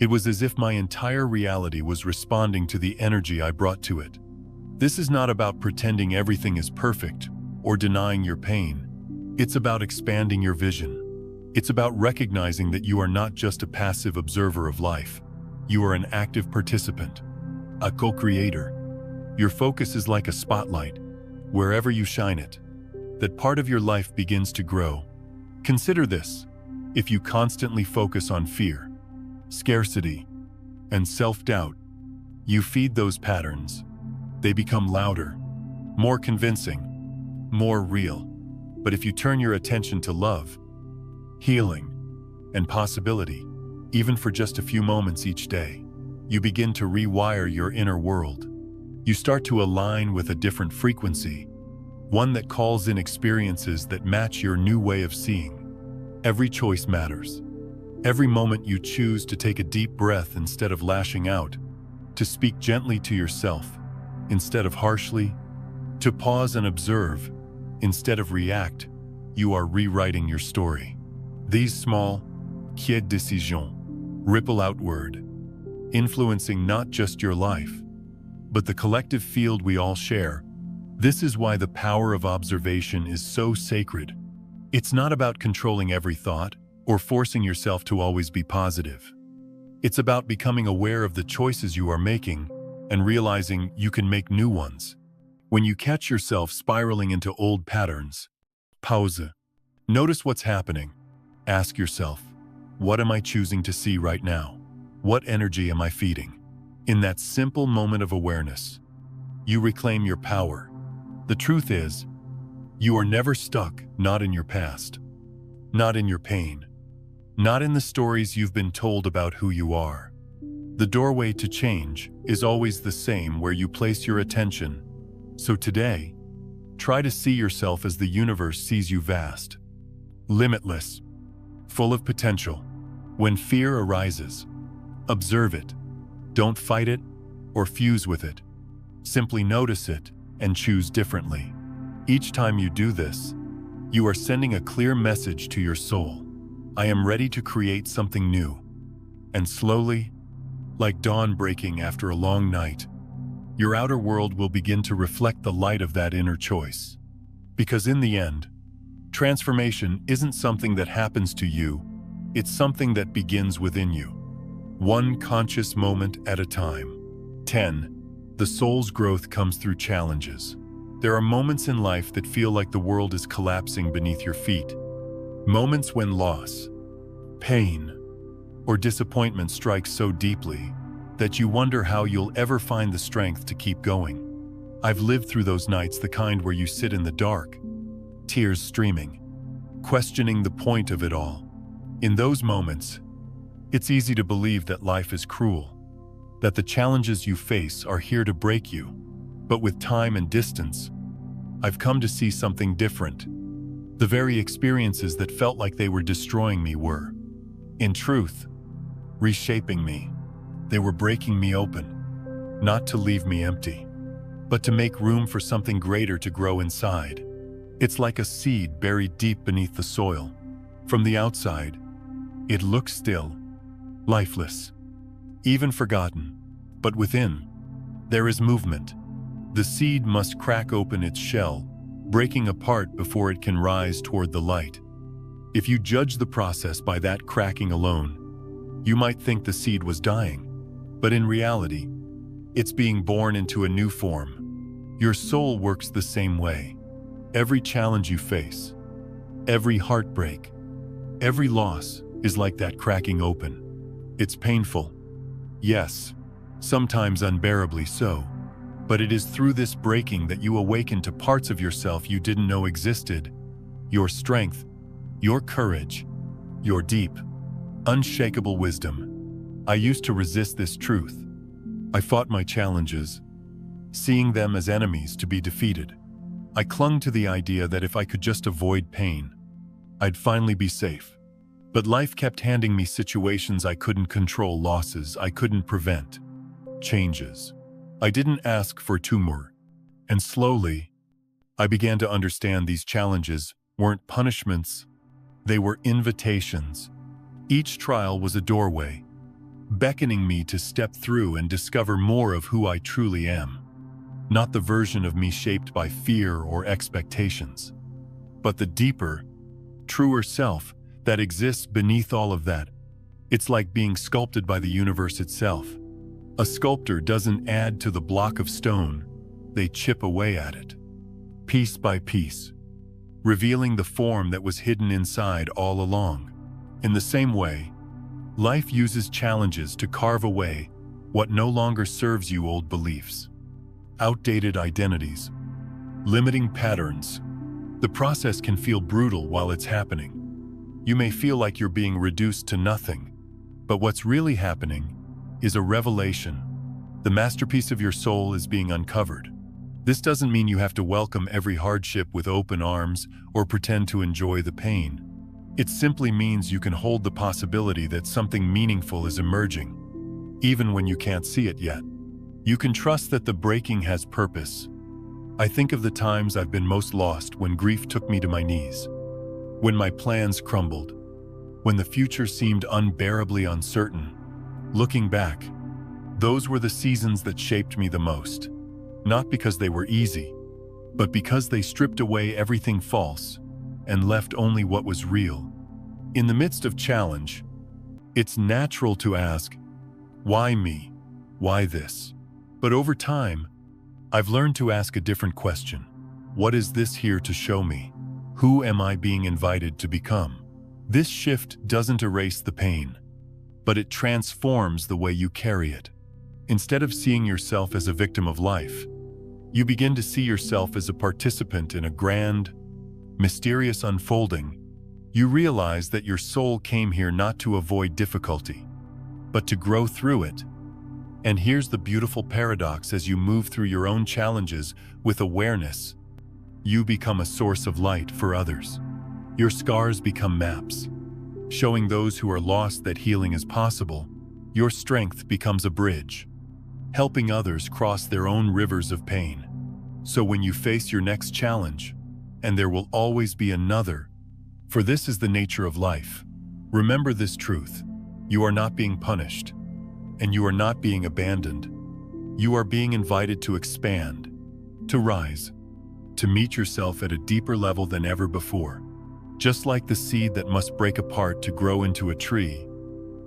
It was as if my entire reality was responding to the energy I brought to it. This is not about pretending everything is perfect or denying your pain. It's about expanding your vision. It's about recognizing that you are not just a passive observer of life. You are an active participant, a co-creator. Your focus is like a spotlight. Wherever you shine it, that part of your life begins to grow. Consider this: if you constantly focus on fear, scarcity, and self-doubt, you feed those patterns. They become louder, more convincing, more real. But if you turn your attention to love, healing, and possibility, even for just a few moments each day, you begin to rewire your inner world. You start to align with a different frequency, one that calls in experiences that match your new way of seeing. Every choice matters. Every moment you choose to take a deep breath instead of lashing out, to speak gently to yourself instead of harshly, to pause and observe instead of react, you are rewriting your story. These small, quiet décisions ripple outward, influencing not just your life, but the collective field we all share. This is why the power of observation is so sacred. It's not about controlling every thought or forcing yourself to always be positive. It's about becoming aware of the choices you are making and realizing you can make new ones. When you catch yourself spiraling into old patterns, pause. Notice what's happening. Ask yourself, what am I choosing to see right now? What energy am I feeding? In that simple moment of awareness, you reclaim your power. The truth is, you are never stuck, not in your past, not in your pain, not in the stories you've been told about who you are. The doorway to change is always the same where you place your attention. So today, try to see yourself as the universe sees you: vast, limitless, full of potential. When fear arises, observe it. Don't fight it or fuse with it. Simply notice it and choose differently. Each time you do this, you are sending a clear message to your soul. I am ready to create something new. And slowly, like dawn breaking after a long night, your outer world will begin to reflect the light of that inner choice. Because in the end, transformation isn't something that happens to you, it's something that begins within you. One conscious moment at a time. 10. The soul's growth comes through challenges. There are moments in life that feel like the world is collapsing beneath your feet. Moments when loss, pain, or disappointment strikes so deeply that you wonder how you'll ever find the strength to keep going. I've lived through those nights, the kind where you sit in the dark, tears streaming, questioning the point of it all. In those moments, it's easy to believe that life is cruel, that the challenges you face are here to break you. But with time and distance, I've come to see something different. The very experiences that felt like they were destroying me were, in truth, reshaping me. They were breaking me open, not to leave me empty, but to make room for something greater to grow inside. It's like a seed buried deep beneath the soil. From the outside, it looks still, lifeless, even forgotten. But within, there is movement. The seed must crack open its shell, breaking apart before it can rise toward the light. If you judge the process by that cracking alone, you might think the seed was dying. But in reality, it's being born into a new form. Your soul works the same way. Every challenge you face, every heartbreak, every loss is like that cracking open. It's painful, yes, sometimes unbearably so, but it is through this breaking that you awaken to parts of yourself you didn't know existed. Your strength, your courage, your deep, unshakable wisdom. I used to resist this truth. I fought my challenges, seeing them as enemies to be defeated. I clung to the idea that if I could just avoid pain, I'd finally be safe. But life kept handing me situations I couldn't control, losses I couldn't prevent, changes I didn't ask for too more. And slowly, I began to understand these challenges weren't punishments, they were invitations. Each trial was a doorway, beckoning me to step through and discover more of who I truly am. Not the version of me shaped by fear or expectations, but the deeper, truer self that exists beneath all of that. It's like being sculpted by the universe itself. A sculptor doesn't add to the block of stone, they chip away at it, piece by piece, revealing the form that was hidden inside all along. In the same way, life uses challenges to carve away what no longer serves you: old beliefs, outdated identities, limiting patterns. The process can feel brutal while it's happening. You may feel like you're being reduced to nothing, but what's really happening is a revelation. The masterpiece of your soul is being uncovered. This doesn't mean you have to welcome every hardship with open arms or pretend to enjoy the pain. It simply means you can hold the possibility that something meaningful is emerging, even when you can't see it yet. You can trust that the breaking has purpose. I think of the times I've been most lost when grief took me to my knees, when my plans crumbled, when the future seemed unbearably uncertain. Looking back, those were the seasons that shaped me the most. Not because they were easy, but because they stripped away everything false and left only what was real. In the midst of challenge, it's natural to ask, why me? Why this? But over time, I've learned to ask a different question. What is this here to show me? Who am I being invited to become? This shift doesn't erase the pain, but it transforms the way you carry it. Instead of seeing yourself as a victim of life, you begin to see yourself as a participant in a grand, mysterious unfolding. You realize that your soul came here not to avoid difficulty, but to grow through it. And here's the beautiful paradox: as you move through your own challenges with awareness, you become a source of light for others. Your scars become maps, showing those who are lost that healing is possible. Your strength becomes a bridge, helping others cross their own rivers of pain. So when you face your next challenge, and there will always be another, for this is the nature of life, remember this truth: you are not being punished, and you are not being abandoned. You are being invited to expand, to rise, to meet yourself at a deeper level than ever before. Just like the seed that must break apart to grow into a tree,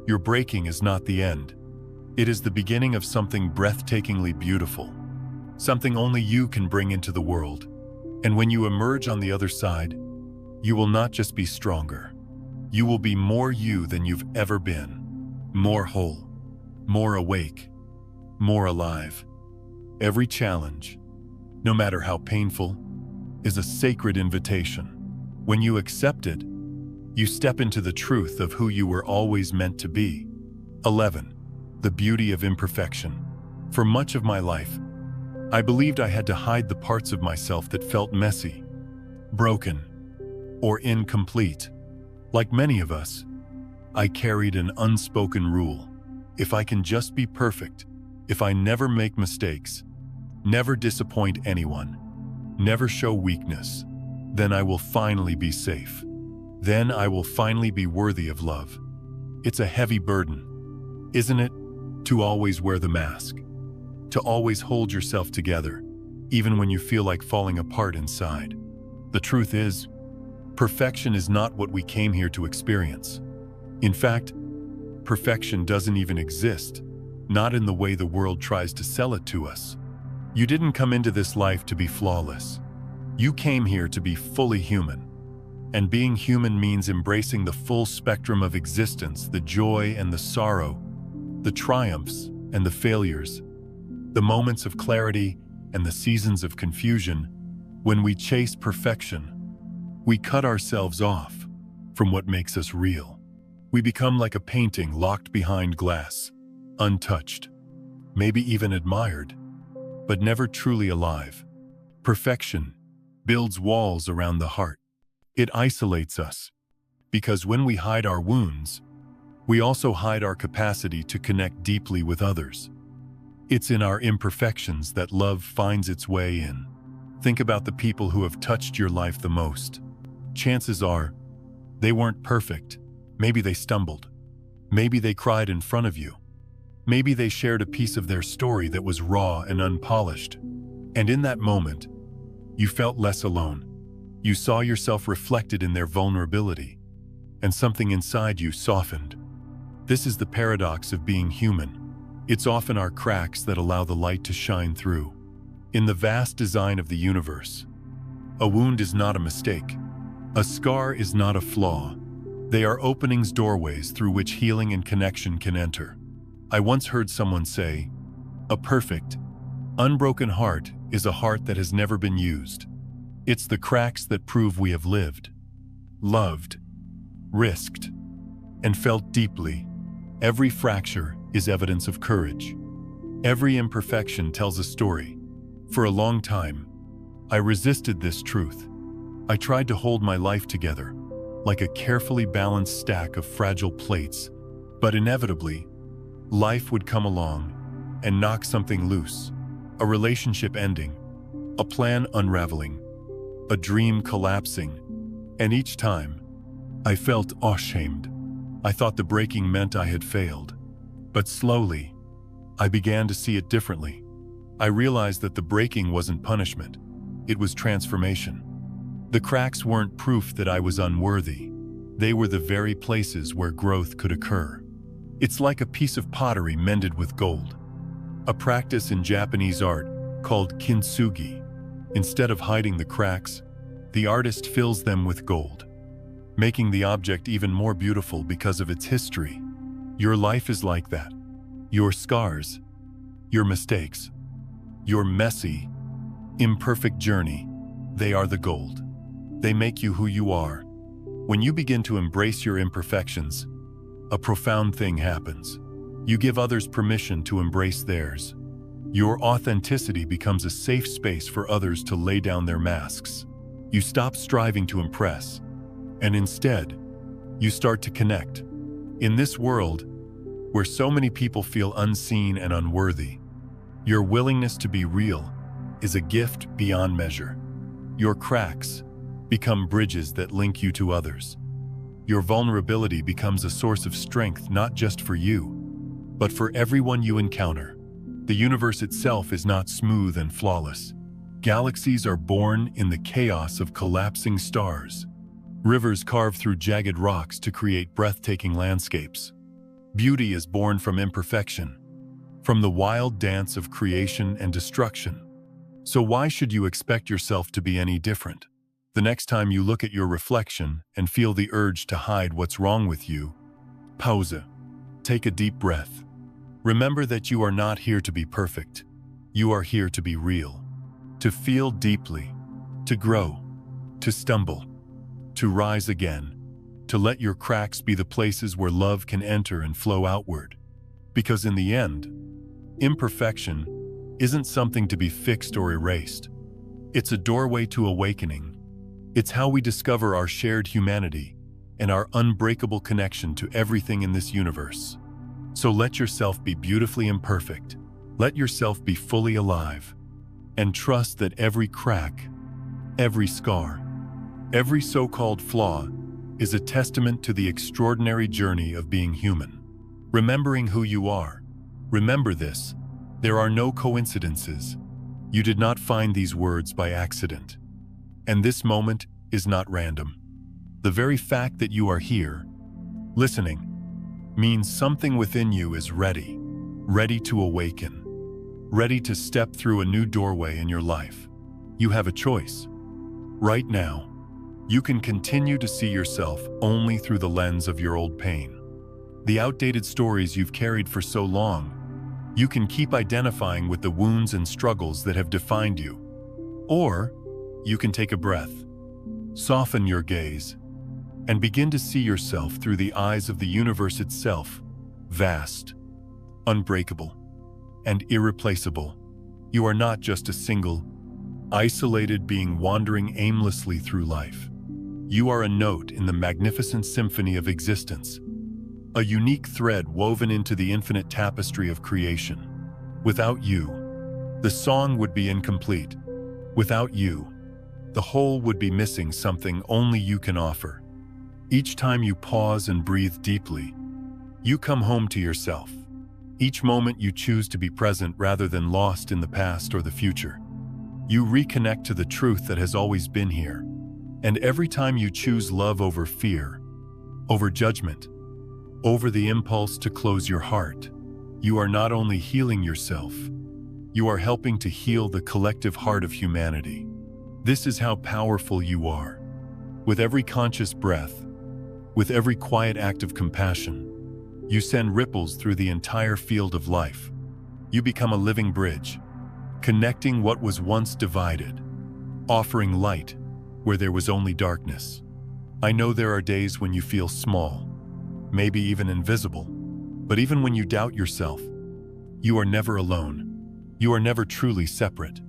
your breaking is not the end. It is the beginning of something breathtakingly beautiful. something only you can bring into the world. And when you emerge on the other side, you will not just be stronger. You will be more you than you've ever been. More whole, more awake, more alive. Every challenge, no matter how painful, is a sacred invitation. When you accept it, you step into the truth of who you were always meant to be. 11. The beauty of imperfection. For much of my life, I believed I had to hide the parts of myself that felt messy, broken, or incomplete. Like many of us, I carried an unspoken rule. If I can just be perfect, if I never make mistakes, never disappoint anyone, never show weakness, then I will finally be safe. Then I will finally be worthy of love. It's a heavy burden, isn't it? To always wear the mask, to always hold yourself together, even when you feel like falling apart inside. The truth is, perfection is not what we came here to experience. In fact, perfection doesn't even exist, not in the way the world tries to sell it to us. You didn't come into this life to be flawless. You came here to be fully human. And being human means embracing the full spectrum of existence, the joy and the sorrow, the triumphs and the failures, the moments of clarity and the seasons of confusion. When we chase perfection, we cut ourselves off from what makes us real. We become like a painting locked behind glass, untouched, maybe even admired, but never truly alive. Perfection builds walls around the heart. It isolates us, because when we hide our wounds, we also hide our capacity to connect deeply with others. It's in our imperfections that love finds its way in. Think about the people who have touched your life the most. Chances are, they weren't perfect. Maybe they stumbled. Maybe they cried in front of you. Maybe they shared a piece of their story that was raw and unpolished. And in that moment, you felt less alone. You saw yourself reflected in their vulnerability, and something inside you softened. This is the paradox of being human. It's often our cracks that allow the light to shine through. In the vast design of the universe, a wound is not a mistake. A scar is not a flaw. They are openings, doorways through which healing and connection can enter. I once heard someone say, "A perfect, unbroken heart is a heart that has never been used." It's the cracks that prove we have lived, loved, risked, and felt deeply. Every fracture is evidence of courage. Every imperfection tells a story. For a long time, I resisted this truth. I tried to hold my life together, like a carefully balanced stack of fragile plates, but inevitably, life would come along and knock something loose. A relationship ending, a plan unraveling, a dream collapsing, and each time, I felt ashamed. I thought the breaking meant I had failed. But slowly, I began to see it differently. I realized that the breaking wasn't punishment, it was transformation. The cracks weren't proof that I was unworthy. They were the very places where growth could occur. It's like a piece of pottery mended with gold. A practice in Japanese art called kintsugi. Instead of hiding the cracks, the artist fills them with gold, making the object even more beautiful because of its history. Your life is like that. Your scars, your mistakes, your messy, imperfect journey, they are the gold. They make you who you are. When you begin to embrace your imperfections, a profound thing happens. You give others permission to embrace theirs. Your authenticity becomes a safe space for others to lay down their masks. You stop striving to impress, and instead, you start to connect. In this world, where so many people feel unseen and unworthy, your willingness to be real is a gift beyond measure. Your cracks become bridges that link you to others. Your vulnerability becomes a source of strength not just for you, but for everyone you encounter. The universe itself is not smooth and flawless. Galaxies are born in the chaos of collapsing stars. Rivers carve through jagged rocks to create breathtaking landscapes. Beauty is born from imperfection, from the wild dance of creation and destruction. So why should you expect yourself to be any different? The next time you look at your reflection and feel the urge to hide what's wrong with you, pause. Take a deep breath. Remember that you are not here to be perfect. You are here to be real, to feel deeply, to grow, to stumble, to rise again, to let your cracks be the places where love can enter and flow outward. Because in the end, imperfection isn't something to be fixed or erased. It's a doorway to awakening. It's how we discover our shared humanity and our unbreakable connection to everything in this universe. So let yourself be beautifully imperfect. Let yourself be fully alive. And trust that every crack, every scar, every so-called flaw is a testament to the extraordinary journey of being human. Remembering who you are. Remember this. There are no coincidences. You did not find these words by accident. And this moment is not random. The very fact that you are here, listening, means something within you is ready to awaken, ready to step through a new doorway in your life. You have a choice. Right now, you can continue to see yourself only through the lens of your old pain. The outdated stories you've carried for so long. You can keep identifying with the wounds and struggles that have defined you. Or you can take a breath, soften your gaze, and begin to see yourself through the eyes of the universe itself, vast, unbreakable, and irreplaceable. You are not just a single, isolated being wandering aimlessly through life. You are a note in the magnificent symphony of existence, a unique thread woven into the infinite tapestry of creation. Without you, the song would be incomplete. Without you, the whole would be missing something only you can offer. Each time you pause and breathe deeply, you come home to yourself. Each moment you choose to be present rather than lost in the past or the future. You reconnect to the truth that has always been here. And every time you choose love over fear, over judgment, over the impulse to close your heart, you are not only healing yourself, you are helping to heal the collective heart of humanity. This is how powerful you are. With every conscious breath, with every quiet act of compassion, you send ripples through the entire field of life. You become a living bridge, connecting what was once divided, offering light where there was only darkness. I know there are days when you feel small, maybe even invisible, but even when you doubt yourself, you are never alone. You are never truly separate.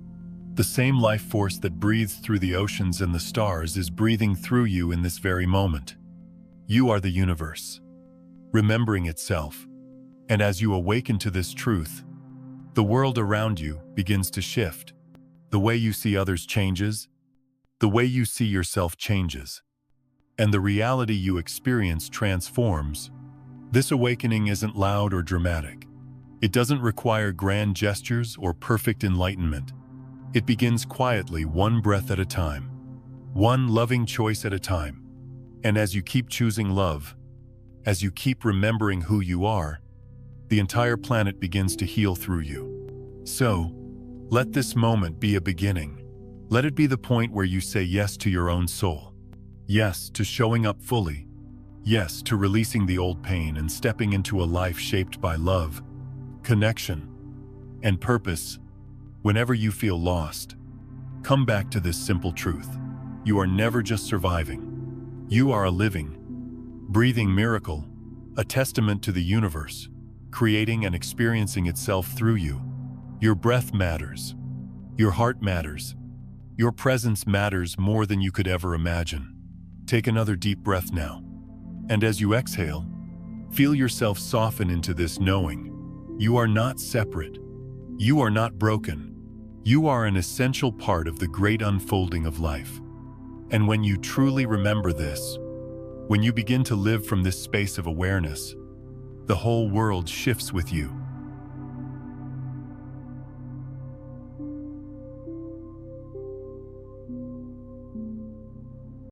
The same life force that breathes through the oceans and the stars is breathing through you in this very moment. You are the universe, remembering itself. And as you awaken to this truth, the world around you begins to shift. The way you see others changes, the way you see yourself changes, and the reality you experience transforms. This awakening isn't loud or dramatic. It doesn't require grand gestures or perfect enlightenment. It begins quietly, one breath at a time, one loving choice at a time. And as you keep choosing love, as you keep remembering who you are, the entire planet begins to heal through you. So, let this moment be a beginning. Let it be the point where you say yes to your own soul. Yes to showing up fully. Yes to releasing the old pain and stepping into a life shaped by love, connection, and purpose. Whenever you feel lost, come back to this simple truth. You are never just surviving. You are a living, breathing miracle, a testament to the universe, creating and experiencing itself through you. Your breath matters. Your heart matters. Your presence matters more than you could ever imagine. Take another deep breath now. And as you exhale, feel yourself soften into this knowing. You are not separate. You are not broken. You are an essential part of the great unfolding of life. And when you truly remember this, when you begin to live from this space of awareness, the whole world shifts with you.